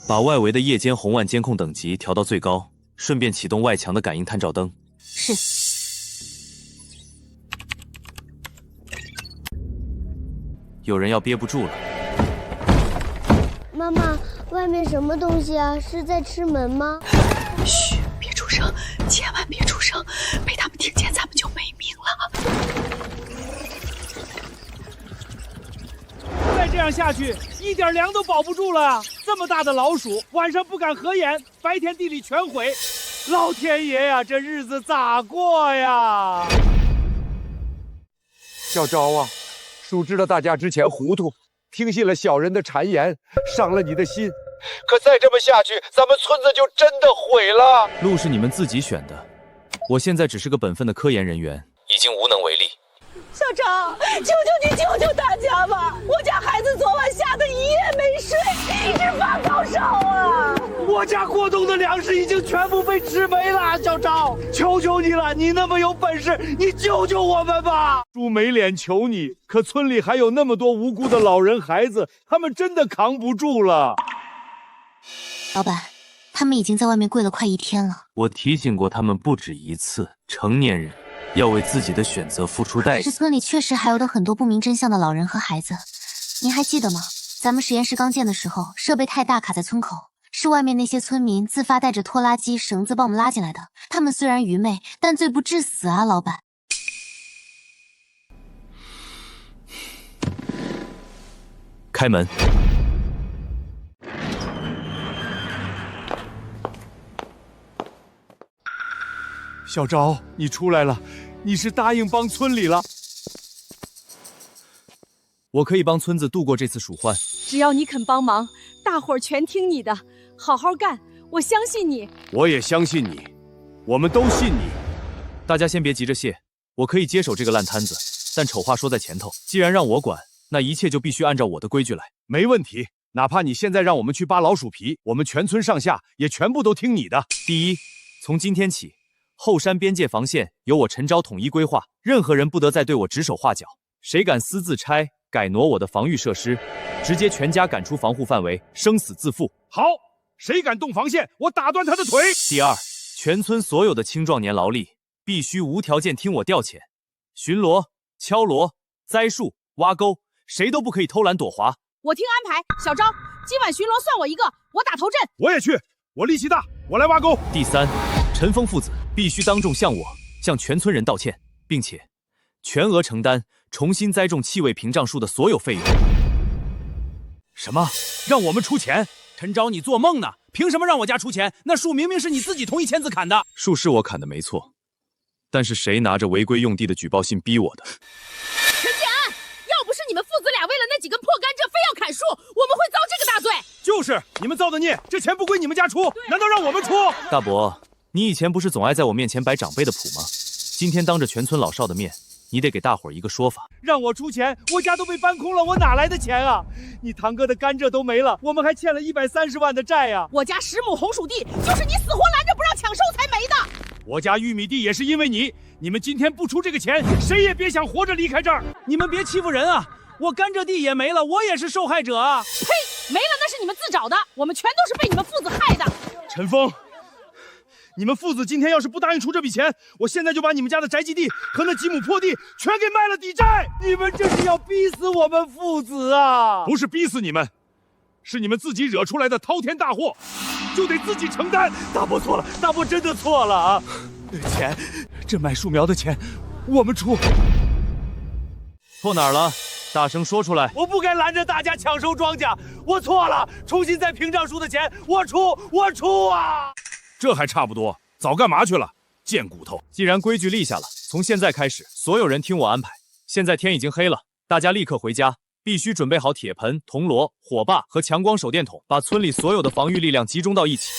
把外围的夜间红外监控等级调到最高，顺便启动外墙的感应探照灯。是。有人要憋不住了。妈妈，外面什么东西啊？是在吃门吗？嘘，别出声，千万别出声，被他们听见咱们就没命了。再这样下去，一点粮都保不住了。这么大的老鼠，晚上不敢合眼，白天地里全毁。老天爷呀，这日子咋过呀？小昭啊，叔知道大家之前糊涂，听信了小人的谗言，伤了你的心。可再这么下去，咱们村子就真的毁了。路是你们自己选的，我现在只是个本分的科研人员，已经无能为力。小昭，求求你救救大家吧！我家孩子昨晚吓得一夜没睡，一直发高烧啊！我家过冬的粮食已经全部被吃没了，小昭，求求你了，你那么有本事，你救救我们吧！猪没脸求你，可村里还有那么多无辜的老人孩子，他们真的扛不住了。老板，他们已经在外面跪了快1天了。我提醒过他们不止一次，成年人要为自己的选择付出代价。可是村里确实还有很多不明真相的老人和孩子，您还记得吗？咱们实验室刚建的时候，设备太大卡在村口，是外面那些村民自发带着拖拉机、绳子把我们拉进来的。他们虽然愚昧，但罪不至死啊，老板。开门。小昭，你出来了，你是答应帮村里了。我可以帮村子度过这次鼠患，只要你肯帮忙，大伙儿全听你的，好好干，我相信你。我也相信你，我们都信你。大家先别急着谢，我可以接手这个烂摊子，但丑话说在前头，既然让我管，那一切就必须按照我的规矩来。没问题，哪怕你现在让我们去扒老鼠皮，我们全村上下也全部都听你的。第一，从今天起，后山边界防线由我陈昭统一规划，任何人不得再对我指手画脚，谁敢私自拆改挪我的防御设施，直接全家赶出防护范围，生死自负。好，谁敢动防线，我打断他的腿。第二，全村所有的青壮年劳力必须无条件听我调遣，巡逻、敲锣、栽树、挖沟，谁都不可以偷懒躲滑。我听安排，小昭，今晚巡逻算我一个，我打头阵。我也去，我力气大，我来挖沟。第三，陈峰父子必须当众向全村人道歉，并且全额承担重新栽种气味屏障树的所有费用。什么？让我们出钱？陈昭，你做梦呢？凭什么让我家出钱？那树明明是你自己同意签字砍的。树是我砍的没错，但是谁拿着违规用地的举报信逼我的？陈建安，要不是你们父子俩为了那几根破甘蔗非要砍树，我们会遭这个大罪。就是你们造的孽，这钱不归你们家出，难道让我们出？大伯，你以前不是总爱在我面前摆长辈的谱吗？今天当着全村老少的面，你得给大伙儿一个说法。让我出钱，我家都被搬空了，我哪来的钱啊？你堂哥的甘蔗都没了，我们还欠了130万的债呀！我家10亩红薯地就是你死活拦着不让抢收才没的。我家玉米地也是因为你，你们今天不出这个钱，谁也别想活着离开这儿。你们别欺负人啊！我甘蔗地也没了，我也是受害者啊！呸！没了那是你们自找的，我们全都是被你们父子害的。陈峰，你们父子今天要是不答应出这笔钱，我现在就把你们家的宅基地和那几亩破地全给卖了抵债。你们这是要逼死我们父子啊！不是逼死你们，是你们自己惹出来的滔天大祸，就得自己承担。大伯错了，大伯真的错了啊！钱，这买树苗的钱，我们出。错哪儿了？大声说出来！我不该拦着大家抢收庄稼，我错了。重新栽屏障树的钱，我出啊！这还差不多，早干嘛去了？贱骨头！既然规矩立下了，从现在开始，所有人听我安排。现在天已经黑了，大家立刻回家，必须准备好铁盆、铜锣、火把和强光手电筒，把村里所有的防御力量集中到一起。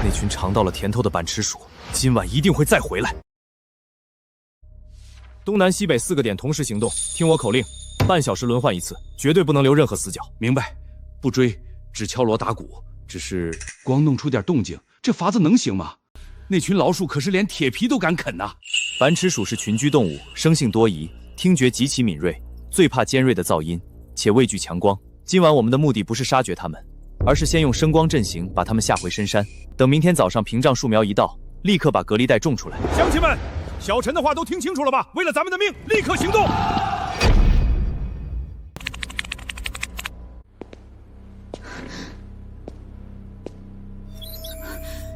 那群尝到了甜头的板池鼠，今晚一定会再回来。东南西北4个点同时行动，听我口令，半小时轮换一次，绝对不能留任何死角。明白，不追，只敲锣打鼓。只是光弄出点动静，这法子能行吗？那群老鼠可是连铁皮都敢啃呐！板齿鼠是群居动物，生性多疑，听觉极其敏锐，最怕尖锐的噪音，且畏惧强光。今晚我们的目的不是杀绝它们，而是先用声光阵型把它们吓回深山。等明天早上屏障树苗一到，立刻把隔离带种出来。乡亲们，小陈的话都听清楚了吧？为了咱们的命，立刻行动！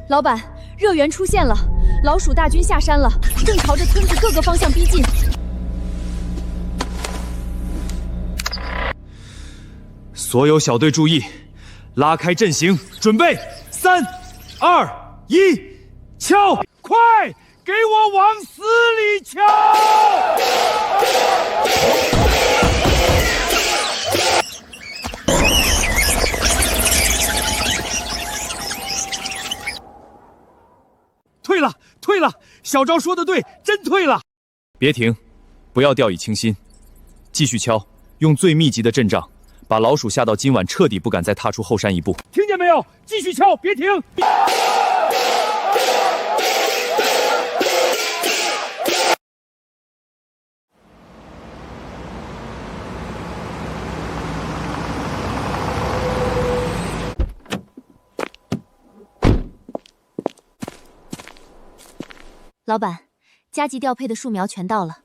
老板，热源出现了，老鼠大军下山了，正朝着村子各个方向逼近。所有小队注意，拉开阵型，准备，3、2、1，敲！快，给我往死里敲！退了，退了！小昭说的对，真退了。别停，不要掉以轻心，继续敲，用最密集的阵仗，把老鼠吓到今晚彻底不敢再踏出后山一步。听见没有？继续敲，别停！老板，加急调配的树苗全到了。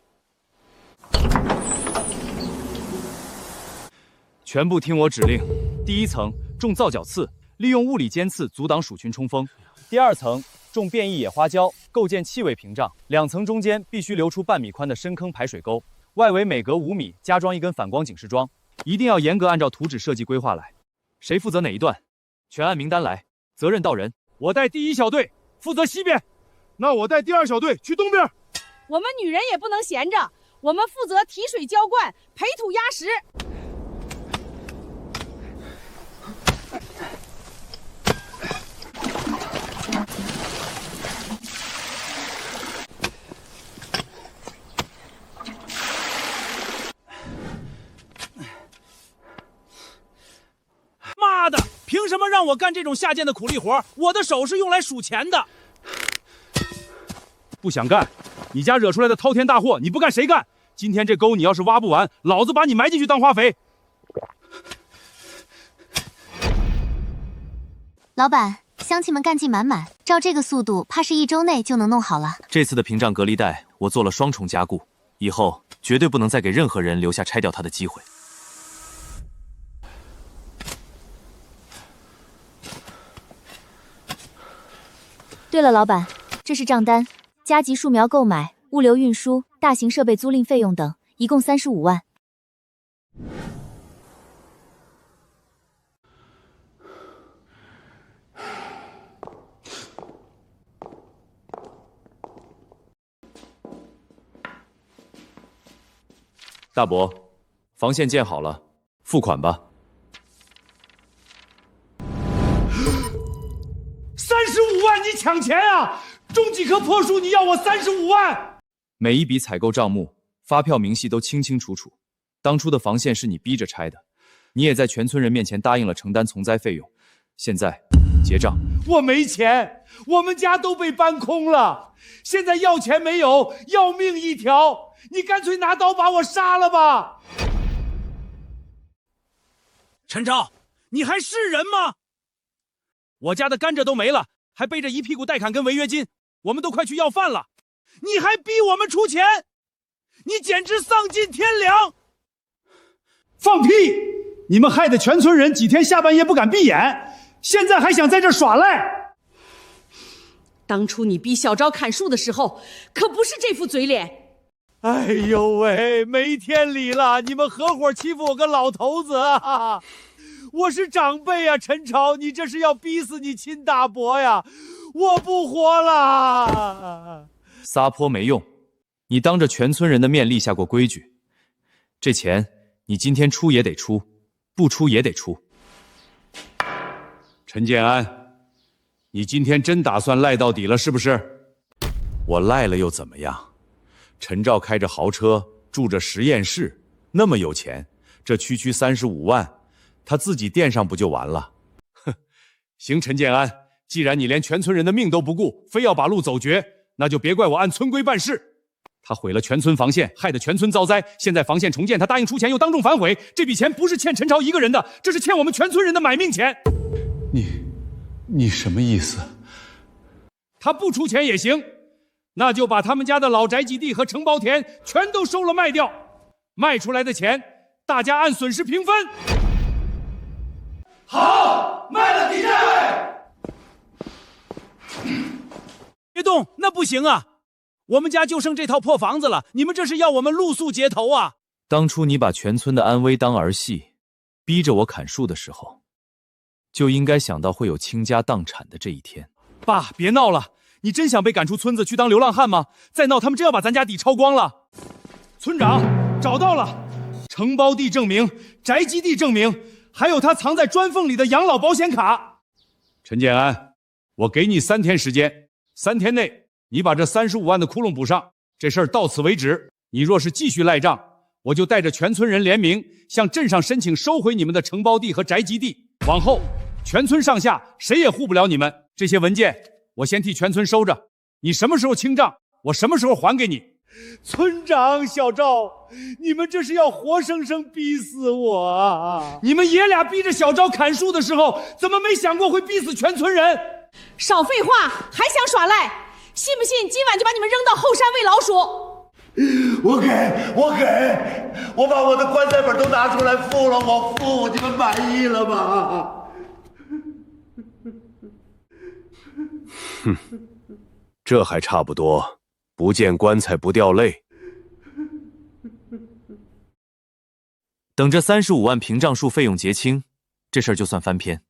全部听我指令。第1层种皂角刺，利用物理尖刺阻挡鼠群冲锋。第2层种变异野花椒，构建气味屏障。2层中间必须留出半米宽的深坑排水沟，外围每隔5米加装一根反光警示桩。一定要严格按照图纸设计规划来。谁负责哪一段，全按名单来，责任到人。我带第1小队，负责西边。那我带第2小队去东边。我们女人也不能闲着，我们负责提水浇灌、培土压实。妈的，凭什么让我干这种下贱的苦力活？我的手是用来数钱的。不想干，你家惹出来的滔天大祸，你不干谁干？今天这沟你要是挖不完，老子把你埋进去当化肥！老板，乡亲们干劲满满，照这个速度，怕是1周内就能弄好了。这次的屏障隔离带我做了双重加固，以后绝对不能再给任何人留下拆掉它的机会。对了，老板，这是账单，加急树苗购买、物流运输、大型设备租赁费用等，一共35万。大伯，防线建好了，付款吧。35万，你抢钱啊！种几棵破树，你要我35万？每一笔采购账目、发票明细都清清楚楚。当初的防线是你逼着拆的，你也在全村人面前答应了承担从灾费用。现在结账。我没钱，我们家都被搬空了，现在要钱没有，要命一条。你干脆拿刀把我杀了吧！陈超，你还是人吗？我家的甘蔗都没了，还背着一屁股代砍跟违约金，我们都快去要饭了，你还逼我们出钱，你简直丧尽天良！放屁！你们害得全村人几天下半夜不敢闭眼，现在还想在这耍赖？当初你逼小昭砍树的时候，可不是这副嘴脸。哎呦喂，没天理了！你们合伙欺负我个老头子啊！我是长辈啊，陈超，你这是要逼死你亲大伯呀！我不活了！撒泼没用，你当着全村人的面立下过规矩，这钱你今天出也得出，不出也得出。陈建安，你今天真打算赖到底了是不是？我赖了又怎么样？陈照开着豪车，住着实验室，那么有钱，这区35万，他自己垫上不就完了？哼，行，陈建安，既然你连全村人的命都不顾，非要把路走绝，那就别怪我按村规办事。他毁了全村防线，害得全村遭灾，现在防线重建，他答应出钱又当众反悔，这笔钱不是欠陈超一个人的，这是欠我们全村人的买命钱。你什么意思？他不出钱也行，那就把他们家的老宅基地和承包田全都收了卖掉，卖出来的钱大家按损失平分。好，卖了抵债。别动，那不行啊！我们家就剩这套破房子了，你们这是要我们露宿街头啊！当初你把全村的安危当儿戏，逼着我砍树的时候，就应该想到会有倾家荡产的这一天。爸，别闹了！你真想被赶出村子去当流浪汉吗？再闹，他们真要把咱家底抄光了。村长找到了，承包地证明、宅基地证明，还有他藏在砖缝里的养老保险卡。陈建安，我给你3天时间，3天内你把这35万的窟窿补上，这事儿到此为止。你若是继续赖账，我就带着全村人联名向镇上申请收回你们的承包地和宅基地。往后全村上下谁也护不了你们。这些文件我先替全村收着，你什么时候清账，我什么时候还给你。村长，小赵，你们这是要活生生逼死我啊！你们爷俩逼着小赵砍树的时候，怎么没想过会逼死全村人？少废话，还想耍赖？信不信今晚就把你们扔到后山喂老鼠？我把我的棺材本都拿出来付了，我付，你们满意了吗？哼，这还差不多，不见棺材不掉泪。等这35万屏障树费用结清，这事儿就算翻篇。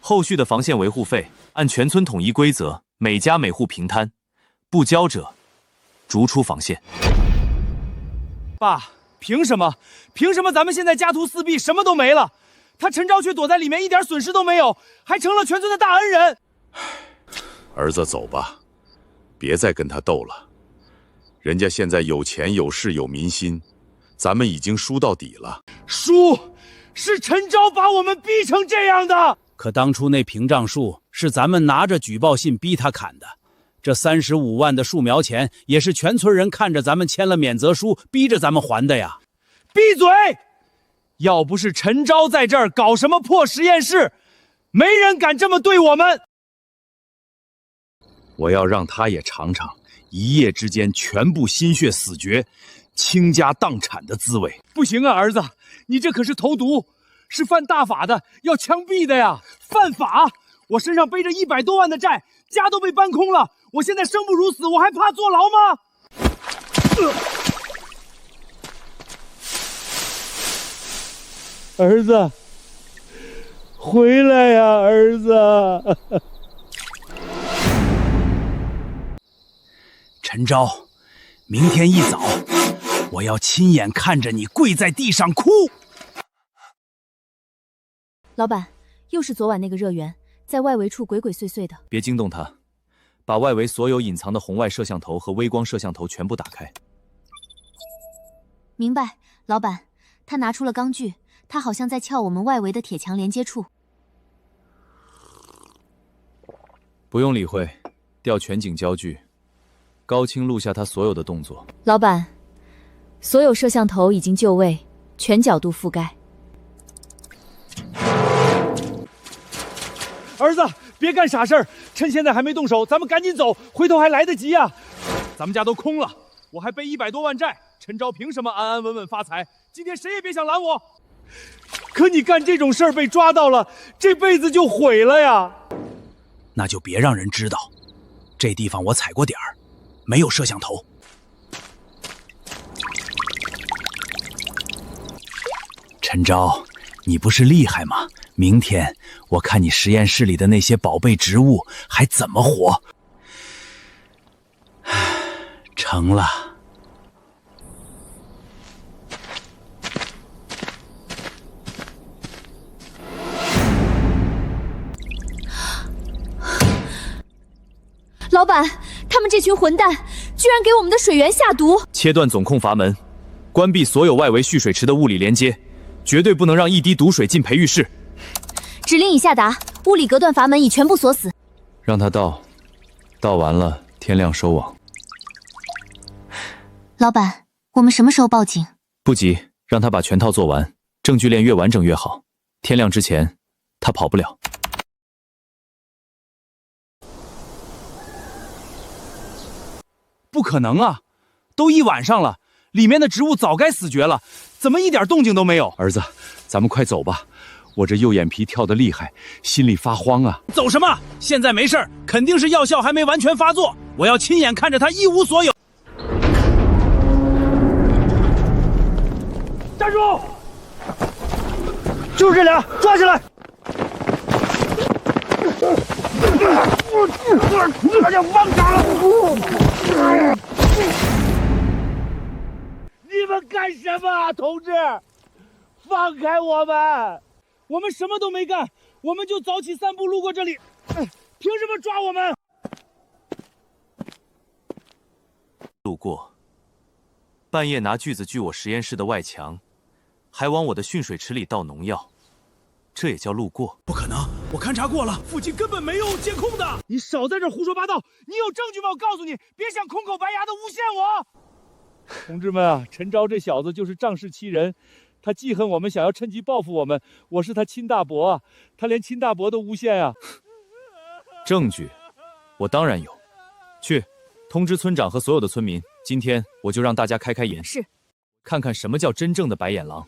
后续的防线维护费按全村统一规则，每家每户平摊，不交者逐出防线。爸，凭什么？凭什么咱们现在家徒四壁，什么都没了？他陈昭却躲在里面，一点损失都没有，还成了全村的大恩人。儿子，走吧，别再跟他斗了。人家现在有钱有势有民心，咱们已经输到底了。输，是陈昭把我们逼成这样的。可当初那屏障树是咱们拿着举报信逼他砍的，这35万的树苗钱也是全村人看着咱们签了免责书，逼着咱们还的呀！闭嘴！要不是陈昭在这儿搞什么破实验室，没人敢这么对我们。我要让他也尝尝一夜之间全部心血死绝、倾家荡产的滋味。不行啊，儿子，你这可是投毒，是犯大法的，要枪毙的呀！犯法！我身上背着100多万的债，家都被搬空了，我现在生不如死，我还怕坐牢吗？儿子，回来呀，儿子！陈昭，明天一早，我要亲眼看着你跪在地上哭。老板，又是昨晚那个热源，在外围处鬼鬼祟祟的。别惊动他，把外围所有隐藏的红外摄像头和微光摄像头全部打开。明白，老板。他拿出了钢锯，他好像在撬我们外围的铁墙连接处。不用理会，调全景焦距，高清录下他所有的动作。老板，所有摄像头已经就位，全角度覆盖。儿子，别干傻事儿，趁现在还没动手，咱们赶紧走，回头还来得及啊！咱们家都空了，我还背100多万债，陈昭凭什么安安稳稳发财？今天谁也别想拦我！可你干这种事儿被抓到了，这辈子就毁了呀！那就别让人知道，这地方我踩过点儿，没有摄像头。陈昭，你不是厉害吗？明天我看你实验室里的那些宝贝植物还怎么活。成了。老板，他们这群混蛋居然给我们的水源下毒！切断总控阀门，关闭所有外围蓄水池的物理连接，绝对不能让一滴毒水进培育室。指令已下达，物理隔断阀门已全部锁死。让他到，到完了天亮收网。老板，我们什么时候报警？不急，让他把全套做完，证据链越完整越好。天亮之前，他跑不了。不可能啊！都1晚上了，里面的植物早该死绝了，怎么一点动静都没有？儿子，咱们快走吧，我这右眼皮跳得厉害，心里发慌啊！走什么？现在没事，肯定是药效还没完全发作，我要亲眼看着他一无所有。站住！就是这俩，抓起来！大家放开了！你们干什么啊，同志？放开我们！我们什么都没干，我们就早起散步路过这里，凭什么抓我们？路过，半夜拿锯子锯我实验室的外墙，还往我的蓄水池里倒农药，这也叫路过？不可能！我勘察过了，附近根本没有监控的。你少在这胡说八道！你有证据吗？我告诉你，别想空口白牙的诬陷我！同志们啊，陈昭这小子就是仗势欺人，他记恨我们，想要趁机报复我们。我是他亲大伯啊，他连亲大伯都诬陷啊！证据，我当然有。去，通知村长和所有的村民，今天我就让大家开开眼，是，看看什么叫真正的白眼狼。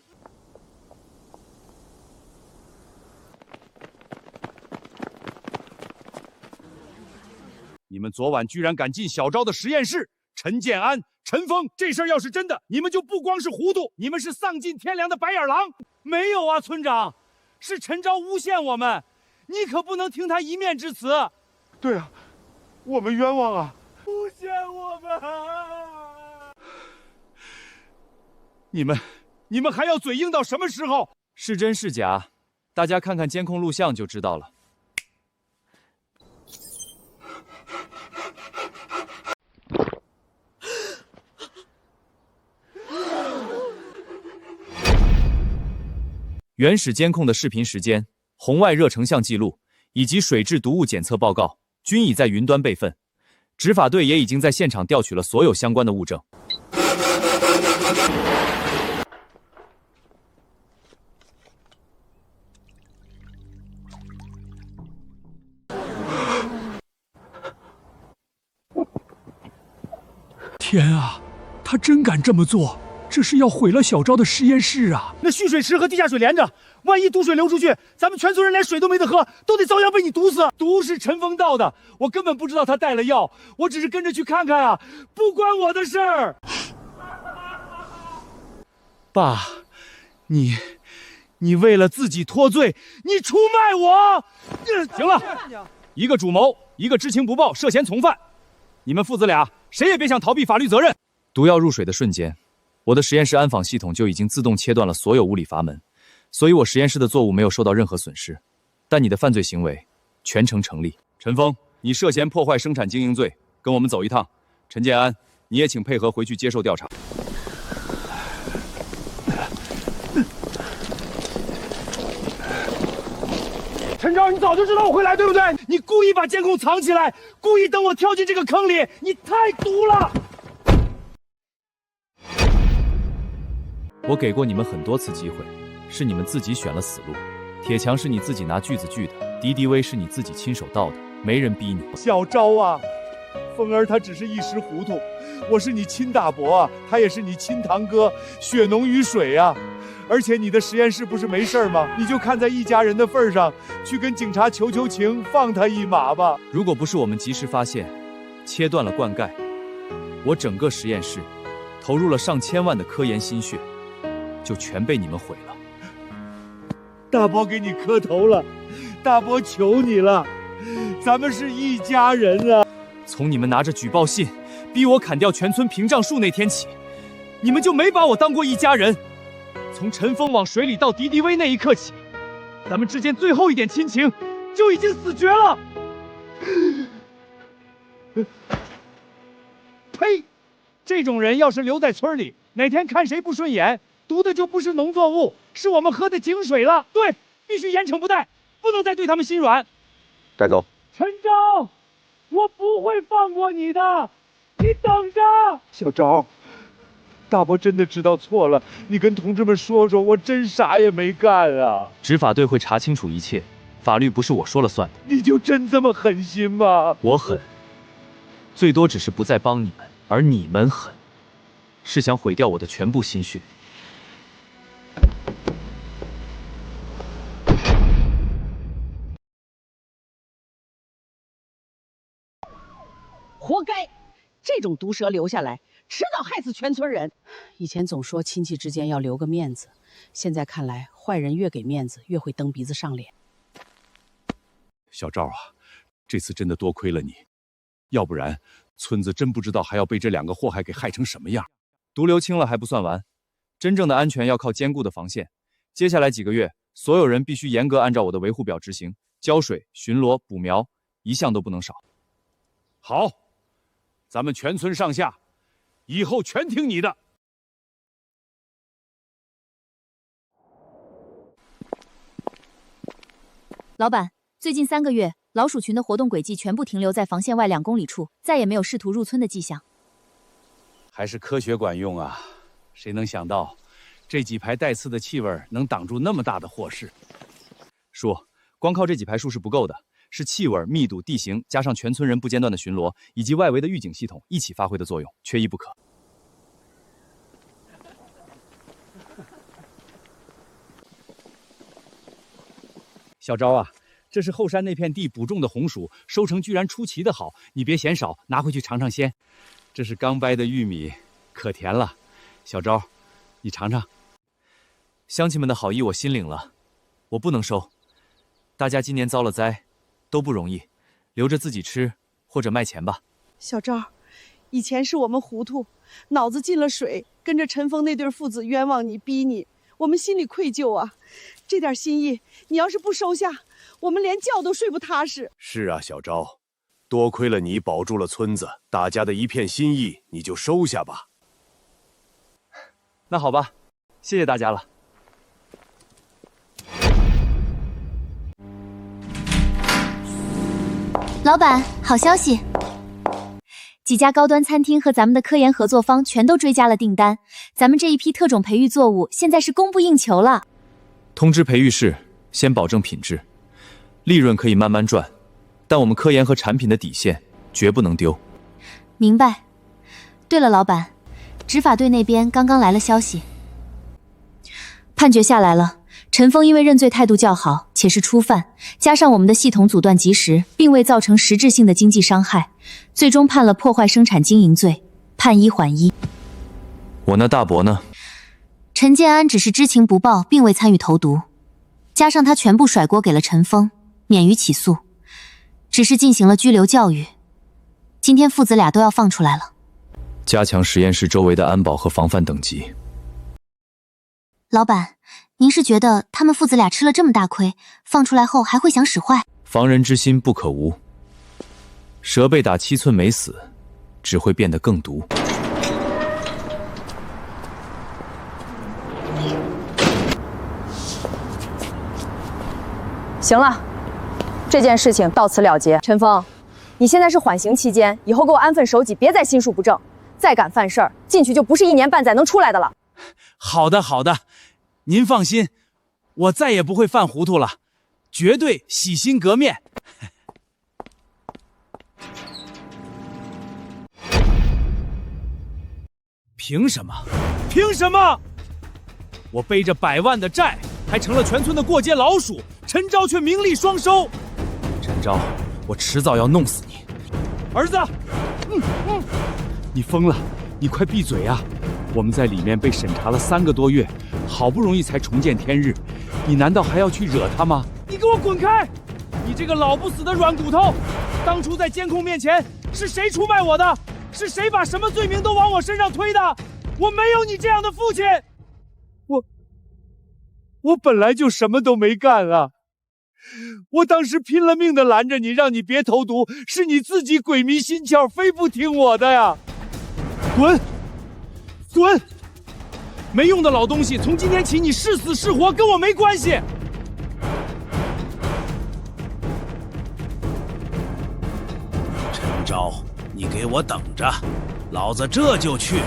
你们昨晚居然敢进小昭的实验室！陈建安、陈峰，这事儿要是真的，你们就不光是糊涂，你们是丧尽天良的白眼狼！没有啊，村长，是陈昭诬陷我们，你可不能听他一面之词。对啊，我们冤枉啊！诬陷我们！你们还要嘴硬到什么时候？是真是假，大家看看监控录像就知道了。原始监控的视频时间、红外热成像记录以及水质毒物检测报告均已在云端备份，执法队也已经在现场调取了所有相关的物证。天啊，他真敢这么做！这是要毁了小昭的实验室啊！那蓄水池和地下水连着，万一毒水流出去，咱们全村人连水都没得喝，都得遭殃被你毒死。毒是陈峰倒的，我根本不知道他带了药，我只是跟着去看看啊，不关我的事儿。爸，你为了自己脱罪，你出卖我！行了，一个主谋，一个知情不报，涉嫌从犯，你们父子俩谁也别想逃避法律责任。毒药入水的瞬间，我的实验室安防系统就已经自动切断了所有物理阀门，所以我实验室的作物没有受到任何损失。但你的犯罪行为全程成立。陈峰，你涉嫌破坏生产经营罪，跟我们走一趟。陈建安，你也请配合回去接受调查。陈昭，你早就知道我会来，对不对？你故意把监控藏起来，故意等我跳进这个坑里，你太毒了！我给过你们很多次机会，是你们自己选了死路。铁墙是你自己拿锯子锯的，敌敌畏是你自己亲手倒的，没人逼你。小昭啊，凤儿他只是一时糊涂，我是你亲大伯啊，他也是你亲堂哥，血浓于水啊。而且你的实验室不是没事吗？你就看在一家人的份上，去跟警察求求情，放他一马吧。如果不是我们及时发现，切断了灌溉，我整个实验室投入了上千万的科研心血，就全被你们毁了。大伯给你磕头了，大伯求你了，咱们是一家人啊！从你们拿着举报信逼我砍掉全村屏障树那天起，你们就没把我当过一家人。从陈峰往水里倒敌敌畏那一刻起，咱们之间最后一点亲情就已经死绝了。呸！这种人要是留在村里，哪天看谁不顺眼，毒的就不是农作物，是我们喝的井水了。对，必须严惩不贷，不能再对他们心软。带走。陈昭，我不会放过你的，你等着。小昭，大伯真的知道错了，你跟同志们说说，我真啥也没干啊。执法队会查清楚一切，法律不是我说了算的。你就真这么狠心吗？我狠，最多只是不再帮你们，而你们狠，是想毁掉我的全部心血。活该！这种毒蛇留下来，迟早害死全村人。以前总说亲戚之间要留个面子，现在看来，坏人越给面子，越会蹬鼻子上脸。小赵啊，这次真的多亏了你，要不然村子真不知道还要被这两个祸害给害成什么样。毒瘤清了还不算完，真正的安全要靠坚固的防线。接下来几个月，所有人必须严格按照我的维护表执行，浇水、巡逻、补苗，一项都不能少。好，咱们全村上下以后全听你的。老板，最近3个月，老鼠群的活动轨迹全部停留在防线外2公里处，再也没有试图入村的迹象。还是科学管用啊！谁能想到，这几排带刺的气味能挡住那么大的祸事？叔，光靠这几排树是不够的，是气味、密度、地形，加上全村人不间断的巡逻，以及外围的预警系统一起发挥的作用，缺一不可。小昭啊，这是后山那片地补种的红薯，收成居然出奇的好，你别嫌少，拿回去尝尝鲜。这是刚掰的玉米，可甜了。小昭，你尝尝。乡亲们的好意我心领了，我不能收。大家今年遭了灾，都不容易，留着自己吃或者卖钱吧。小昭，以前是我们糊涂，脑子进了水，跟着陈峰那对父子冤枉你，逼你。我们心里愧疚啊，这点心意，你要是不收下，我们连觉都睡不踏实。是啊，小昭，多亏了你保住了村子，大家的一片心意，你就收下吧。那好吧，谢谢大家了。老板，好消息！几家高端餐厅和咱们的科研合作方全都追加了订单，咱们这一批特种培育作物现在是供不应求了。通知培育室，先保证品质，利润可以慢慢赚，但我们科研和产品的底线绝不能丢。明白。对了，老板，执法队那边刚刚来了消息，判决下来了。陈峰因为认罪态度较好，且是初犯，加上我们的系统阻断及时，并未造成实质性的经济伤害，最终判了破坏生产经营罪，判1缓1。我那大伯呢？陈建安只是知情不报，并未参与投毒，加上他全部甩锅给了陈峰，免于起诉，只是进行了拘留教育。今天父子俩都要放出来了。加强实验室周围的安保和防范等级。老板，您是觉得他们父子俩吃了这么大亏，放出来后还会想使坏？防人之心不可无。蛇被打7寸没死，只会变得更毒。行了，这件事情到此了结。陈峰，你现在是缓刑期间，以后给我安分守己，别再心术不正，再敢犯事儿，进去就不是1年半载能出来的了。好的，好的，您放心，我再也不会犯糊涂了，绝对洗心革面。凭什么？凭什么？我背着100万的债，还成了全村的过街老鼠，陈昭却名利双收。陈昭，我迟早要弄死你！儿子，你疯了！你快闭嘴啊！我们在里面被审查了3个多月，好不容易才重见天日，你难道还要去惹他吗？你给我滚开！你这个老不死的软骨头！当初在监控面前是谁出卖我的？是谁把什么罪名都往我身上推的？我没有你这样的父亲！我本来就什么都没干啊！我当时拼了命的拦着你，让你别投毒，是你自己鬼迷心窍，非不听我的呀！滚！滚！没用的老东西，从今天起你是死是活跟我没关系。陈昭，你给我等着，老子这就去。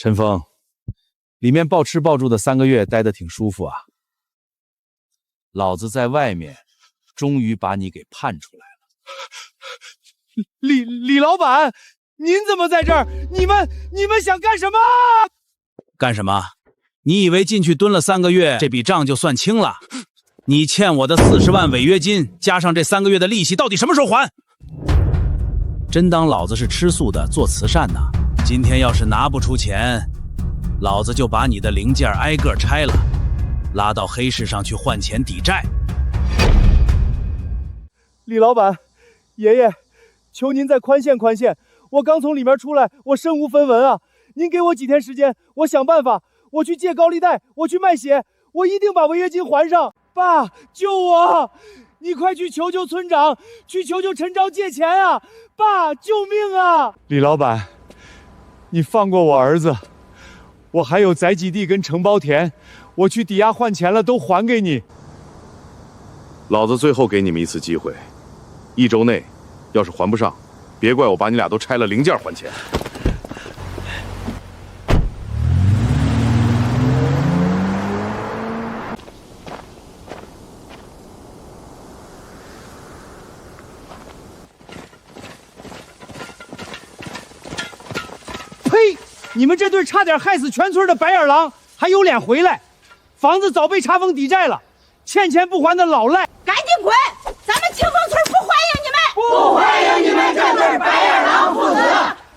陈峰，里面暴吃暴住的3个月，待得挺舒服啊。老子在外面，终于把你给判出来了。李老板，您怎么在这儿？你们想干什么？干什么？你以为进去蹲了3个月，这笔账就算清了？你欠我的40万违约金，加上这3个月的利息，到底什么时候还？真当老子是吃素的，做慈善呢？今天要是拿不出钱，老子就把你的零件挨个拆了，拉到黑市上去换钱抵债。李老板，爷爷，求您再宽限宽限，我刚从里面出来，我身无分文啊！您给我几天时间，我想办法，我去借高利贷，我去卖血，我一定把违约金还上。爸，救我！你快去求求村长，去求求陈昭借钱啊！爸，救命啊！李老板，你放过我儿子，我还有宅基地跟承包田，我去抵押换钱了，都还给你。老子最后给你们一次机会，1周内，要是还不上，别怪我把你俩都拆了零件还钱。呸！你们这对差点害死全村的白眼狼，还有脸回来？房子早被查封抵债了，欠钱不还的老赖，赶紧滚！咱们清风村不欢迎你们！不欢迎你们这对白眼狼父子！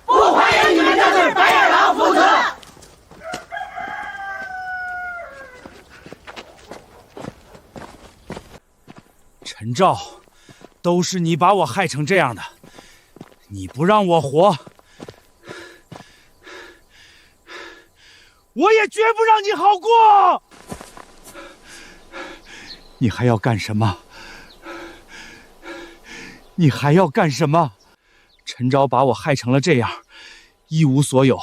不欢迎你们这对白眼狼父子！陈昭，都是你把我害成这样的，你不让我活，我也绝不让你好过！你还要干什么？你还要干什么？陈昭把我害成了这样，一无所有，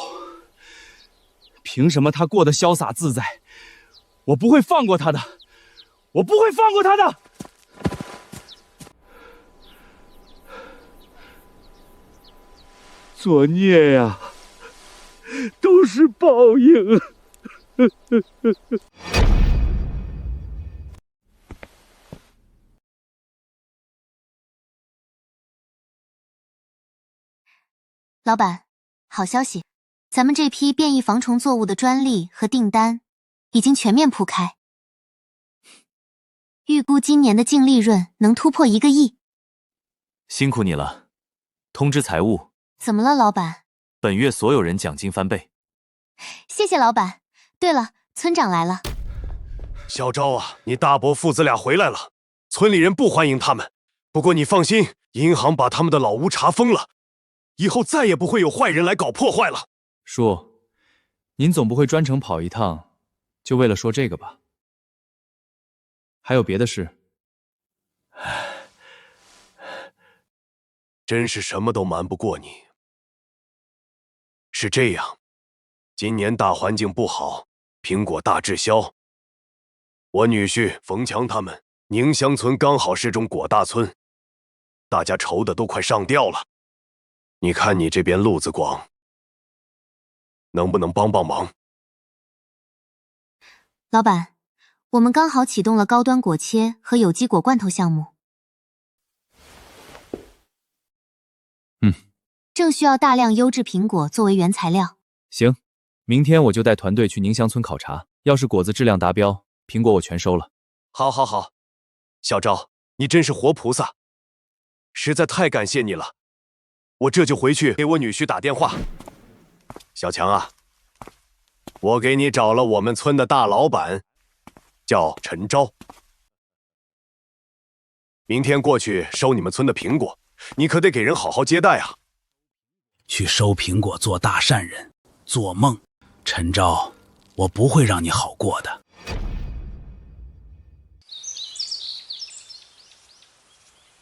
凭什么他过得潇洒自在？我不会放过他的，我不会放过他的！作孽呀！都是报应。老板，好消息，咱们这批变异防虫作物的专利和订单已经全面铺开，预估今年的净利润能突破1个亿。辛苦你了，通知财务，怎么了，老板？本月所有人奖金翻倍。谢谢老板。对了，村长来了。小昭啊，你大伯父子俩回来了，村里人不欢迎他们。不过你放心，银行把他们的老屋查封了，以后再也不会有坏人来搞破坏了。叔，您总不会专程跑一趟，就为了说这个吧？还有别的事？真是什么都瞒不过你。是这样，今年大环境不好，苹果大滞销。我女婿冯强他们宁乡村刚好是种果大村，大家愁的都快上吊了。你看你这边路子广，能不能帮帮忙？老板，我们刚好启动了高端果切和有机果罐头项目。正需要大量优质苹果作为原材料。行，明天我就带团队去宁乡村考察，要是果子质量达标，苹果我全收了。好，好，好，小昭，你真是活菩萨，实在太感谢你了。我这就回去给我女婿打电话。小强啊，我给你找了我们村的大老板，叫陈昭。明天过去收你们村的苹果，你可得给人好好接待啊。去收苹果做大善人，做梦！陈昭，我不会让你好过的。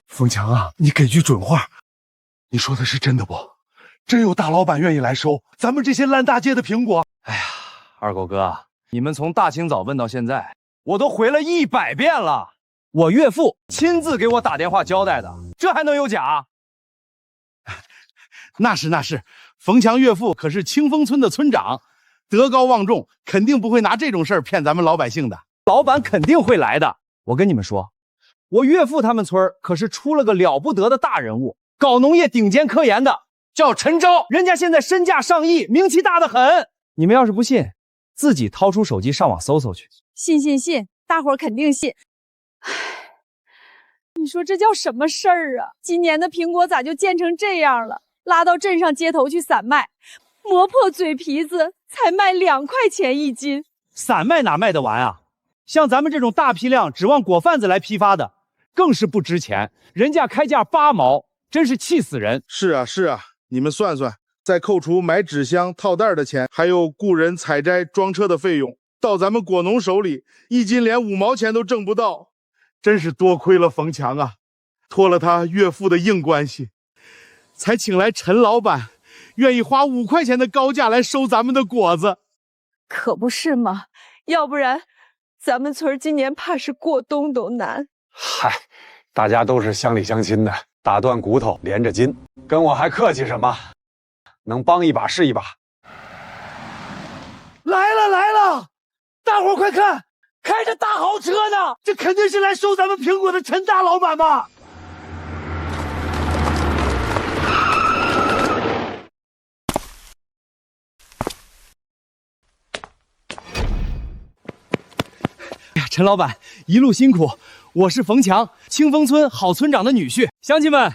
冯强啊，你给句准话，你说的是真的不？真有大老板愿意来收咱们这些烂大街的苹果？哎呀，二狗哥，你们从大清早问到现在，我都回了100遍了。我岳父亲自给我打电话交代的，这还能有假？那是，冯强岳父可是清风村的村长，德高望重，肯定不会拿这种事儿骗咱们老百姓的。老板肯定会来的。我跟你们说，我岳父他们村可是出了个了不得的大人物，搞农业顶尖科研的，叫陈昭，人家现在身价上亿，名气大得很。你们要是不信，自己掏出手机上网搜搜去。信，大伙儿肯定信。唉，你说这叫什么事儿啊？今年的苹果咋就贱成这样了？拉到镇上街头去散卖，磨破嘴皮子才卖2块钱1斤。散卖哪卖得完啊？像咱们这种大批量指望果贩子来批发的，更是不值钱。人家开价8毛，真是气死人。是啊，你们算算，再扣除买纸箱套袋的钱，还有雇人采摘装车的费用，到咱们果农手里，1斤连5毛钱都挣不到。真是多亏了冯强啊，托了他岳父的硬关系，才请来陈老板，愿意花5块钱的高价来收咱们的果子。可不是嘛，要不然咱们村今年怕是过冬都难。嗨，大家都是乡里乡亲的，打断骨头连着筋，跟我还客气什么？能帮一把是一把。来了，大伙儿快看，开着大豪车呢，这肯定是来收咱们苹果的陈大老板嘛。陈老板一路辛苦，我是冯强，清风村好村长的女婿。乡亲们，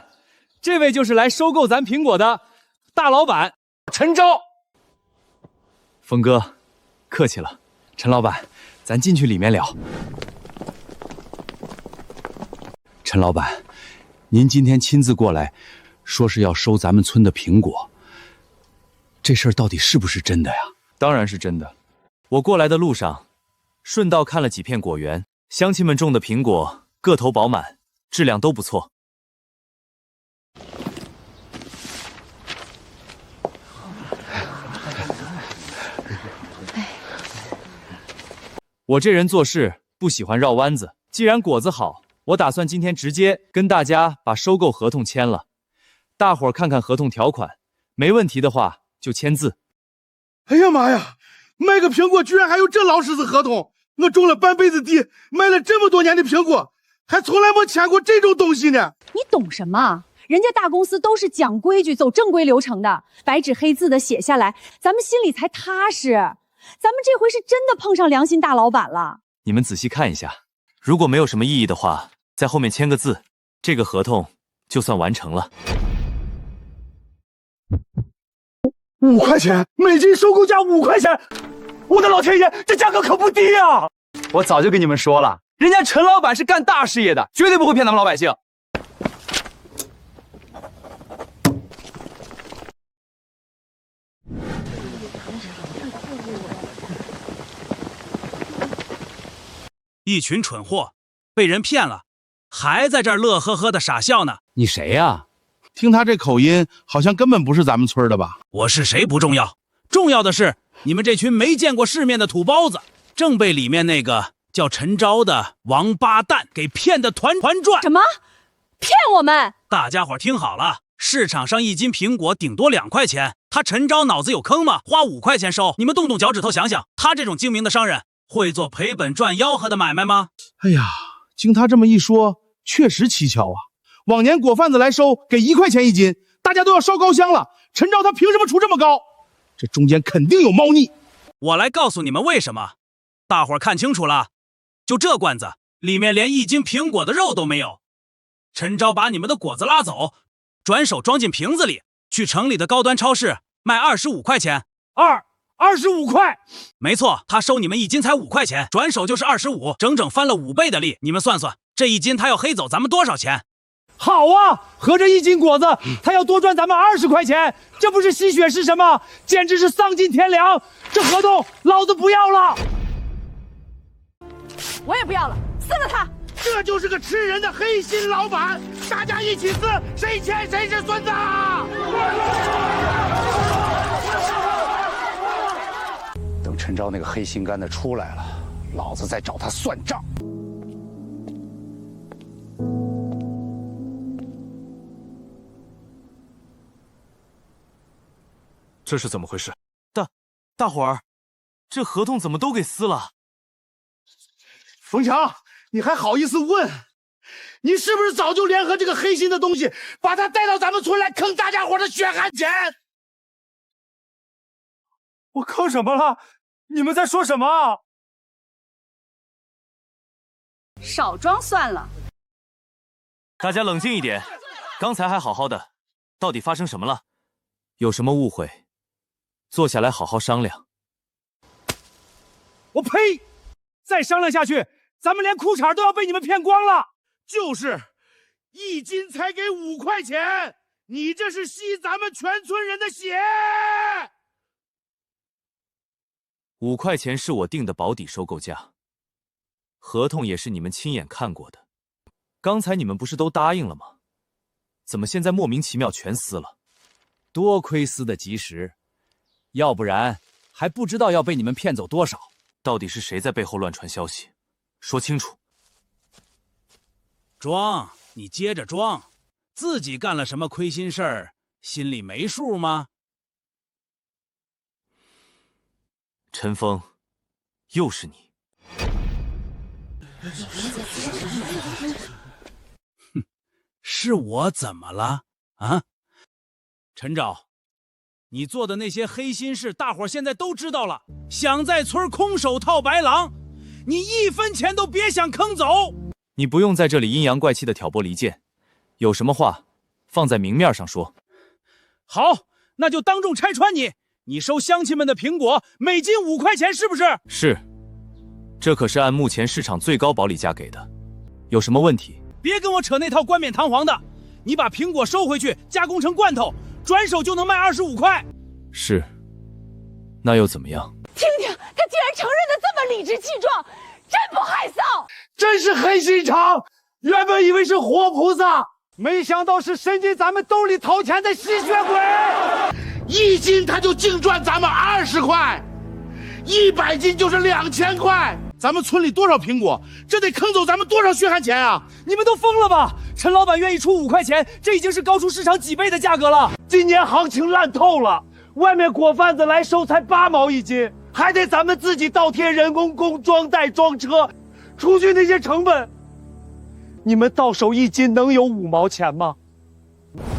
这位就是来收购咱苹果的大老板陈昭。峰哥，客气了。陈老板，咱进去里面聊。陈老板，您今天亲自过来，说是要收咱们村的苹果，这事儿到底是不是真的呀？当然是真的。我过来的路上，顺道看了几片果园，乡亲们种的苹果个头饱满，质量都不错。我这人做事不喜欢绕弯子，既然果子好，我打算今天直接跟大家把收购合同签了。大伙儿看看合同条款，没问题的话就签字。哎呀妈呀，卖个苹果居然还有这老狮子合同！我种了半辈子地，卖了这么多年的苹果，还从来没签过这种东西呢。你懂什么？人家大公司都是讲规矩、走正规流程的，白纸黑字的写下来，咱们心里才踏实。咱们这回是真的碰上良心大老板了。你们仔细看一下，如果没有什么异议的话，在后面签个字，这个合同就算完成了。5块钱，每斤收购价5块钱，我的老天爷，这价格可不低啊！我早就跟你们说了，人家陈老板是干大事业的，绝对不会骗咱们老百姓。一群蠢货，被人骗了，还在这儿乐呵呵的傻笑呢。你谁呀？听他这口音，好像根本不是咱们村的吧？我是谁不重要，重要的是你们这群没见过世面的土包子，正被里面那个叫陈昭的王八蛋给骗得团团转。什么？骗我们？大家伙听好了，市场上一斤苹果顶多2块钱，他陈昭脑子有坑吗？花5块钱收，你们动动脚趾头想想，他这种精明的商人会做赔本赚吆喝的买卖吗？哎呀，经他这么一说，确实蹊跷啊！往年果贩子来收给1块钱一斤，大家都要烧高香了。陈昭他凭什么出这么高？这中间肯定有猫腻。我来告诉你们为什么。大伙儿看清楚了，就这罐子里面连1斤苹果的肉都没有。陈昭把你们的果子拉走，转手装进瓶子里，去城里的高端超市卖25块钱。25块？没错，他收你们1斤才5块钱，转手就是25，整整翻了5倍的利。你们算算，这1斤他要黑走咱们多少钱？好啊，合着1斤果子，他要多赚咱们20块钱，这不是吸血是什么？简直是丧尽天良！这合同老子不要了！我也不要了，撕了他！这就是个吃人的黑心老板，大家一起撕，谁欠谁是孙子啊！等陈昭那个黑心肝的出来了，老子再找他算账。这是怎么回事？大伙儿，这合同怎么都给撕了？冯强，你还好意思问？你是不是早就联合这个黑心的东西，把他带到咱们村来坑大家伙的血汗钱？我坑什么了？你们在说什么？少装算了。大家冷静一点，刚才还好好的，到底发生什么了？有什么误会？坐下来好好商量。我呸！再商量下去，咱们连裤衩都要被你们骗光了。就是，1斤才给5块钱，你这是吸咱们全村人的血！5块钱是我定的保底收购价，合同也是你们亲眼看过的。刚才你们不是都答应了吗？怎么现在莫名其妙全撕了？多亏撕得及时，要不然还不知道要被你们骗走多少。到底是谁在背后乱传消息？说清楚！装，你接着装，自己干了什么亏心事儿，心里没数吗？陈峰，又是你！哼，是我怎么了啊？陈昭，你做的那些黑心事，大伙儿现在都知道了。想在村空手套白狼，你1分钱都别想坑走。你不用在这里阴阳怪气的挑拨离间，有什么话放在明面上说。好，那就当众拆穿你。你收乡亲们的苹果，每斤5块钱，是不是？是，这可是按目前市场最高保理价给的。有什么问题？别跟我扯那套冠冕堂皇的。你把苹果收回去，加工成罐头，转手就能卖25块。是，那又怎么样？听听，他竟然承认的这么理直气壮，真不害臊！真是黑心肠！原本以为是活菩萨，没想到是伸进咱们兜里掏钱的吸血鬼。1斤他就净赚咱们20块，100斤就是2000块。咱们村里多少苹果，这得坑走咱们多少血汗钱啊！你们都疯了吧？陈老板愿意出5块钱，这已经是高出市场几倍的价格了。今年行情烂透了，外面果贩子来收才8毛1斤，还得咱们自己倒贴人工工装袋装车，除去那些成本，你们到手1斤能有5毛钱吗？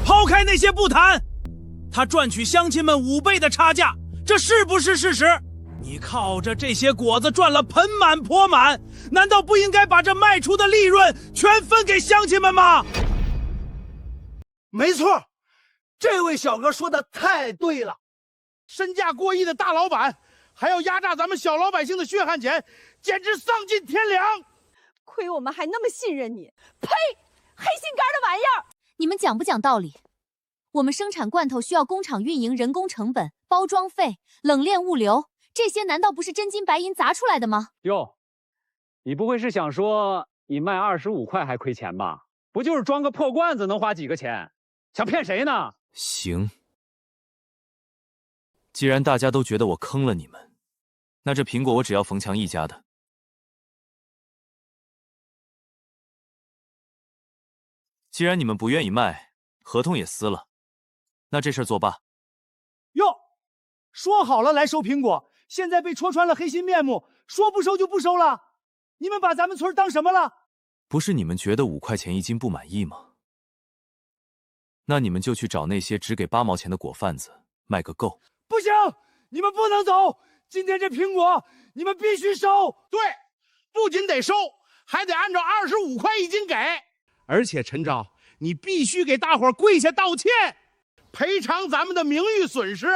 抛开那些不谈，他赚取乡亲们5倍的差价，这是不是事实？你靠着这些果子赚了盆满钵满，难道不应该把这卖出的利润全分给乡亲们吗？没错，这位小哥说的太对了，身价过亿的大老板还要压榨咱们小老百姓的血汗钱，简直丧尽天良。亏我们还那么信任你，呸！黑心肝的玩意儿！你们讲不讲道理？我们生产罐头需要工厂运营人工成本、包装费、冷链物流，这些难道不是真金白银砸出来的吗？哟，你不会是想说你卖25块还亏钱吧？不就是装个破罐子能花几个钱？想骗谁呢？行，既然大家都觉得我坑了你们，那这苹果我只要冯强一家的。既然你们不愿意卖，合同也撕了，那这事儿作罢。哟，说好了来收苹果，现在被戳穿了黑心面目，说不收就不收了。你们把咱们村当什么了？不是你们觉得5块钱1斤不满意吗？那你们就去找那些只给8毛钱的果贩子卖个够。不行，你们不能走，今天这苹果你们必须收。对，不仅得收，还得按照25块1斤给。而且陈钊，你必须给大伙跪下道歉，赔偿咱们的名誉损失。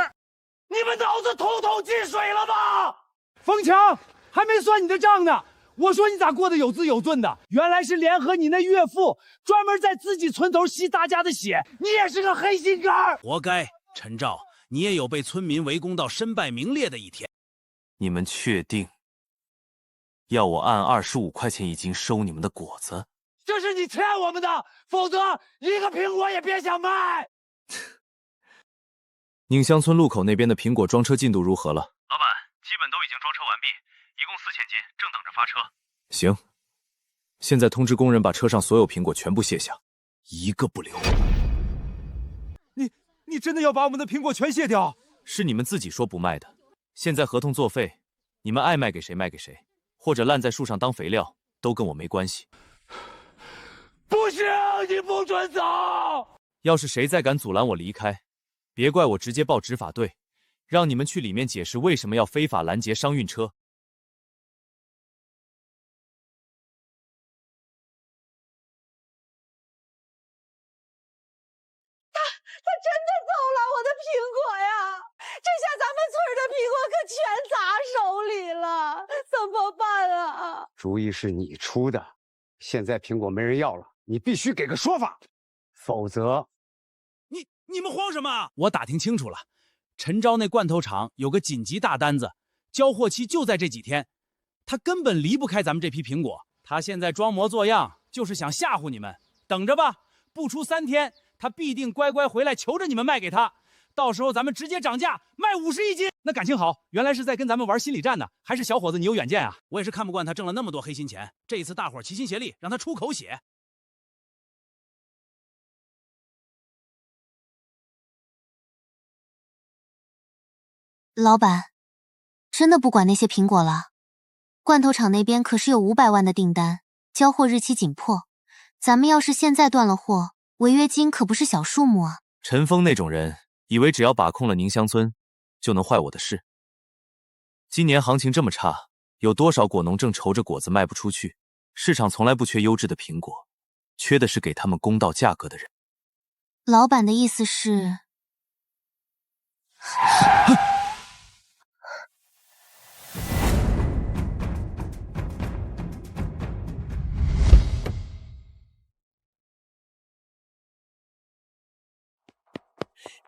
你们脑子统统进水了吧？冯强，还没算你的账呢。我说你咋过得有滋有顿的？原来是联合你那岳父，专门在自己村头吸大家的血。你也是个黑心肝！活该，陈钊，你也有被村民围攻到身败名裂的一天。你们确定要我按25块钱1斤收你们的果子？这是你欠我们的，否则一个苹果也别想卖。宁乡村路口那边的苹果装车进度如何了？老板，基本都已经装车完毕，一共4000斤，正等着发车。行，现在通知工人把车上所有苹果全部卸下，一个不留。你真的要把我们的苹果全卸掉？是你们自己说不卖的，现在合同作废，你们爱卖给谁卖给谁，或者烂在树上当肥料，都跟我没关系。不行，你不准走！要是谁再敢阻拦我离开，别怪我直接报执法队，让你们去里面解释为什么要非法拦截商运车。他真的走了，我的苹果呀！这下咱们村的苹果可全砸手里了，怎么办啊？主意是你出的，现在苹果没人要了，你必须给个说法，否则……你们慌什么？我打听清楚了，陈钊那罐头厂有个紧急大单子，交货期就在这几天，他根本离不开咱们这批苹果。他现在装模作样，就是想吓唬你们，等着吧，不出3天。他必定乖乖回来求着你们卖给他，到时候咱们直接涨价卖50一斤。那感情好，原来是在跟咱们玩心理战呢，还是小伙子你有远见啊！我也是看不惯他挣了那么多黑心钱，这一次大伙齐心协力让他出口血。老板，真的不管那些苹果了？罐头厂那边可是有500万的订单，交货日期紧迫，咱们要是现在断了货，违约金可不是小数目啊！陈峰那种人，以为只要把控了宁乡村，就能坏我的事。今年行情这么差，有多少果农正愁着果子卖不出去？市场从来不缺优质的苹果，缺的是给他们公道价格的人。老板的意思是……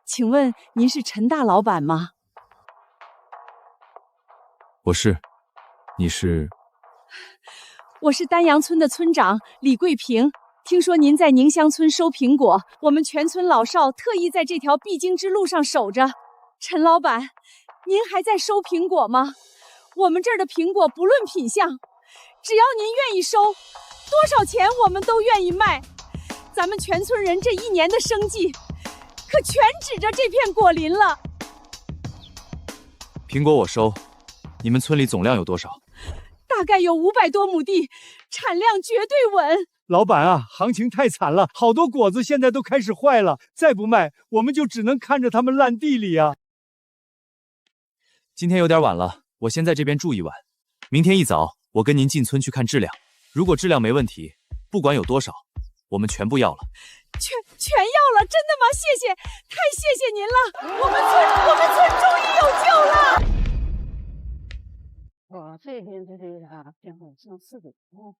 请问您是陈大老板吗？我是，你是？我是丹阳村的村长李桂平。听说您在宁乡村收苹果，我们全村老少特意在这条必经之路上守着。陈老板，您还在收苹果吗？我们这儿的苹果不论品相，只要您愿意收，多少钱我们都愿意卖。咱们全村人这1年的生计可全指着这片果林了。苹果我收，你们村里总量有多少？大概有500多亩地，产量绝对稳。老板啊，行情太惨了，好多果子现在都开始坏了，再不卖，我们就只能看着它们烂地里啊。今天有点晚了，我先在这边住一晚，明天一早我跟您进村去看质量，如果质量没问题，不管有多少，我们全部要了。全要了，真的吗？谢谢，太谢谢您了，我们村终于有救了。我这边的这个电话上4点钟。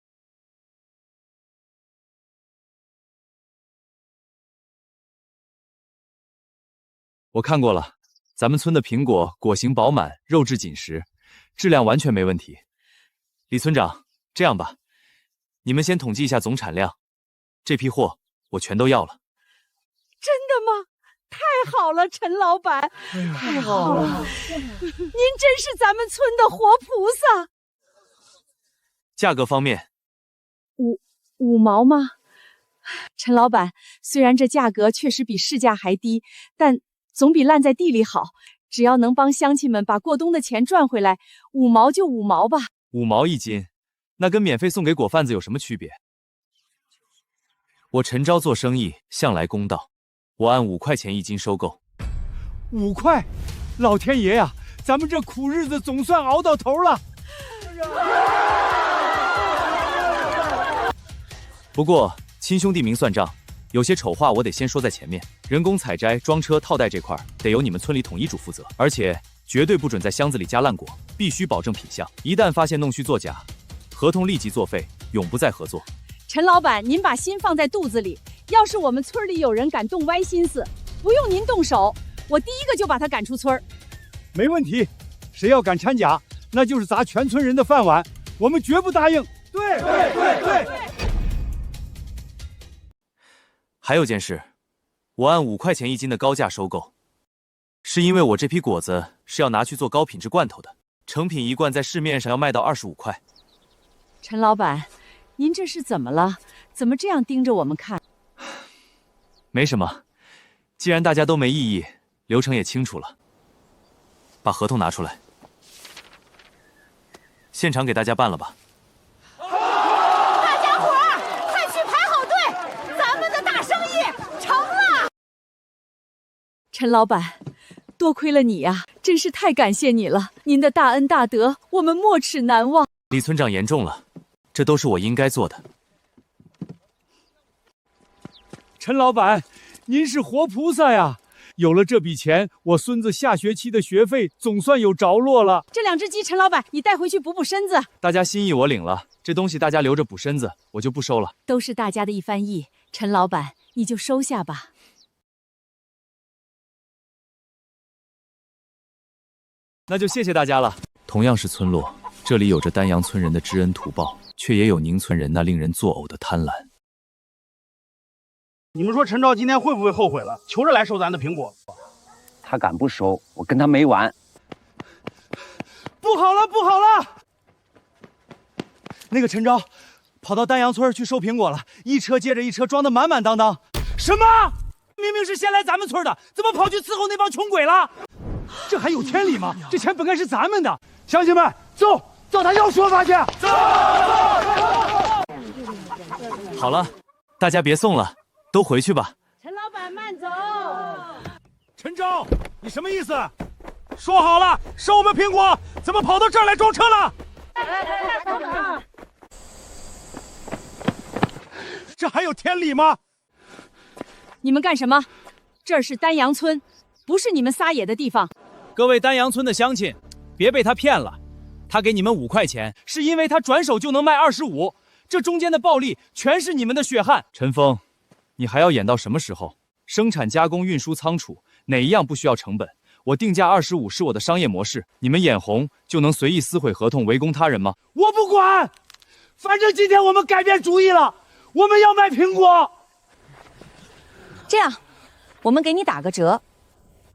我看过了，咱们村的苹果果形饱满，肉质紧实，质量完全没问题。李村长，这样吧，你们先统计一下总产量，这批货我全都要了。真的吗？太好了，陈老板，太好了！您真是咱们村的活菩萨。价格方面，5毛吗？陈老板，虽然这价格确实比市价还低，但总比烂在地里好。只要能帮乡亲们把过冬的钱赚回来，5毛就5毛吧。5毛1斤，那跟免费送给果贩子有什么区别？我陈昭做生意向来公道，我按5块钱1斤收购。5块，老天爷呀，咱们这苦日子总算熬到头了。不过亲兄弟明算账，有些丑话我得先说在前面。人工采摘、装车、套袋这块得由你们村里统一主负责，而且绝对不准在箱子里加烂果，必须保证品相。一旦发现弄虚作假，合同立即作废，永不再合作。陈老板，您把心放在肚子里，要是我们村里有人敢动歪心思，不用您动手，我第一个就把他赶出村。没问题，谁要敢掺假，那就是砸全村人的饭碗，我们绝不答应。对。还有件事，我按5块钱1斤的高价收购，是因为我这批果子是要拿去做高品质罐头的，成品1罐在市面上要卖到25块。陈老板，您这是怎么了？怎么这样盯着我们看？没什么，既然大家都没异议，流程也清楚了，把合同拿出来，现场给大家办了吧。大家伙儿，快去排好队，咱们的大生意成了。陈老板，多亏了你呀，真是太感谢你了，您的大恩大德，我们没齿难忘。李村长言重了，这都是我应该做的。陈老板，您是活菩萨呀！有了这笔钱，我孙子下学期的学费总算有着落了。这2只鸡，陈老板，你带回去补补身子。大家心意我领了，这东西大家留着补身子，我就不收了。都是大家的一番意，陈老板，你就收下吧。那就谢谢大家了。同样是村落，这里有着丹阳村人的知恩图报，却也有宁村人那令人作呕的贪婪。你们说陈昭今天会不会后悔了？求着来收咱的苹果。他敢不收，我跟他没完。不好了，不好了！那个陈昭跑到丹阳村去收苹果了，一车接着一车装得满满当当。什么？明明是先来咱们村的，怎么跑去伺候那帮穷鬼了？这还有天理吗？这钱本该是咱们的。乡亲们，走，找他要说法去。走！好了，大家别送了，都回去吧。陈老板慢走。陈昭，你什么意思？说好了收我们苹果，怎么跑到这儿来装车了？这还有天理吗？你们干什么？这儿是丹阳村，不是你们撒野的地方。各位丹阳村的乡亲，别被他骗了。他给你们5块钱，是因为他转手就能卖25，这中间的暴利全是你们的血汗。陈峰，你还要演到什么时候？生产、加工、运输、仓储，哪一样不需要成本？我定价25是我的商业模式，你们眼红就能随意撕毁合同，围攻他人吗？我不管，反正今天我们改变主意了，我们要卖苹果。这样，我们给你打个折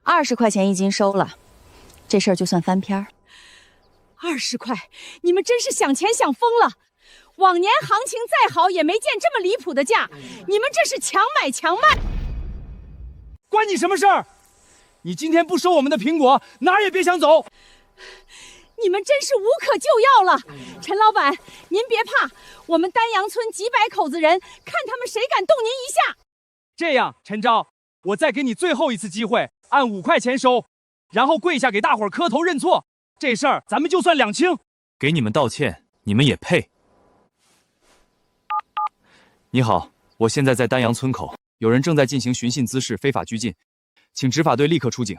，20块钱1斤收了，这事儿就算翻篇儿。20块，你们真是想钱想疯了！往年行情再好，也没见这么离谱的价，你们这是强买强卖。关你什么事儿？你今天不收我们的苹果，哪儿也别想走。你们真是无可救药了。陈老板，您别怕，我们丹阳村几百口子人，看他们谁敢动您一下。这样，陈昭，我再给你最后一次机会，按5块钱收，然后跪下给大伙儿磕头认错，这事儿咱们就算两清。给你们道歉，你们也配？你好，我现在在丹阳村口，有人正在进行寻衅滋事、非法拘禁，请执法队立刻出警。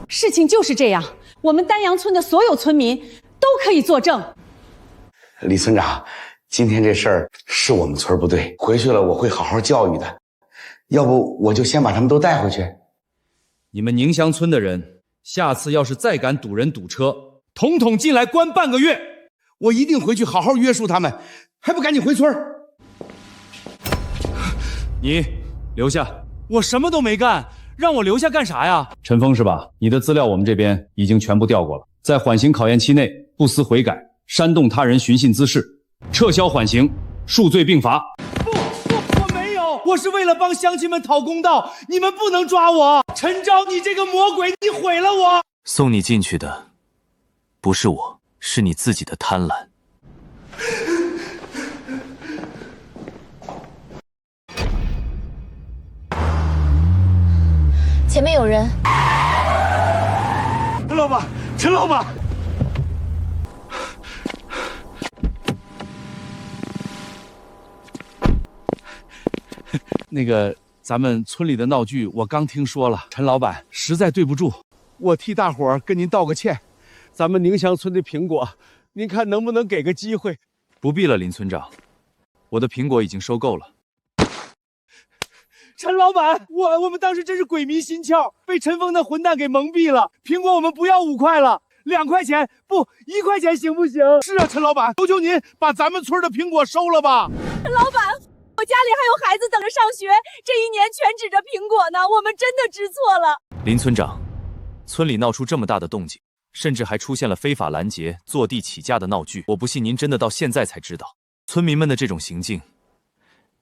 事情就是这样，我们丹阳村的所有村民都可以作证。李村长，今天这事儿是我们村不对，回去了我会好好教育的。要不我就先把他们都带回去。你们宁乡村的人，下次要是再敢堵人堵车，统统进来关半个月。我一定回去好好约束他们，还不赶紧回村？你留下。我什么都没干，让我留下干啥呀？陈峰是吧？你的资料我们这边已经全部调过了，在缓刑考验期内不思悔改，煽动他人寻衅滋事，撤销缓刑，数罪并罚。我没有，我是为了帮乡亲们讨公道，你们不能抓我。陈昭，你这个魔鬼，你毁了我！送你进去的不是我，是你自己的贪婪。前面有人。陈老板，陈老板，那个，咱们村里的闹剧我刚听说了，陈老板实在对不住，我替大伙儿跟您道个歉。咱们宁乡村的苹果，您看能不能给个机会？不必了，林村长，我的苹果已经收购了。陈老板，我们当时真是鬼迷心窍，被陈峰那混蛋给蒙蔽了。苹果我们不要5块了，2块钱，不1块钱行不行？是啊，陈老板，求求您把咱们村的苹果收了吧。陈老板，我家里还有孩子等着上学，这1年全指着苹果呢，我们真的知错了。林村长，村里闹出这么大的动静，甚至还出现了非法拦截、坐地起价的闹剧，我不信您真的到现在才知道村民们的这种行径，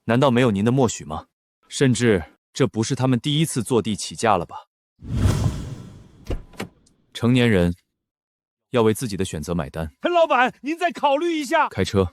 难道没有您的默许吗？甚至这不是他们第一次坐地起价了吧？成年人要为自己的选择买单。陈老板，您再考虑一下。开车。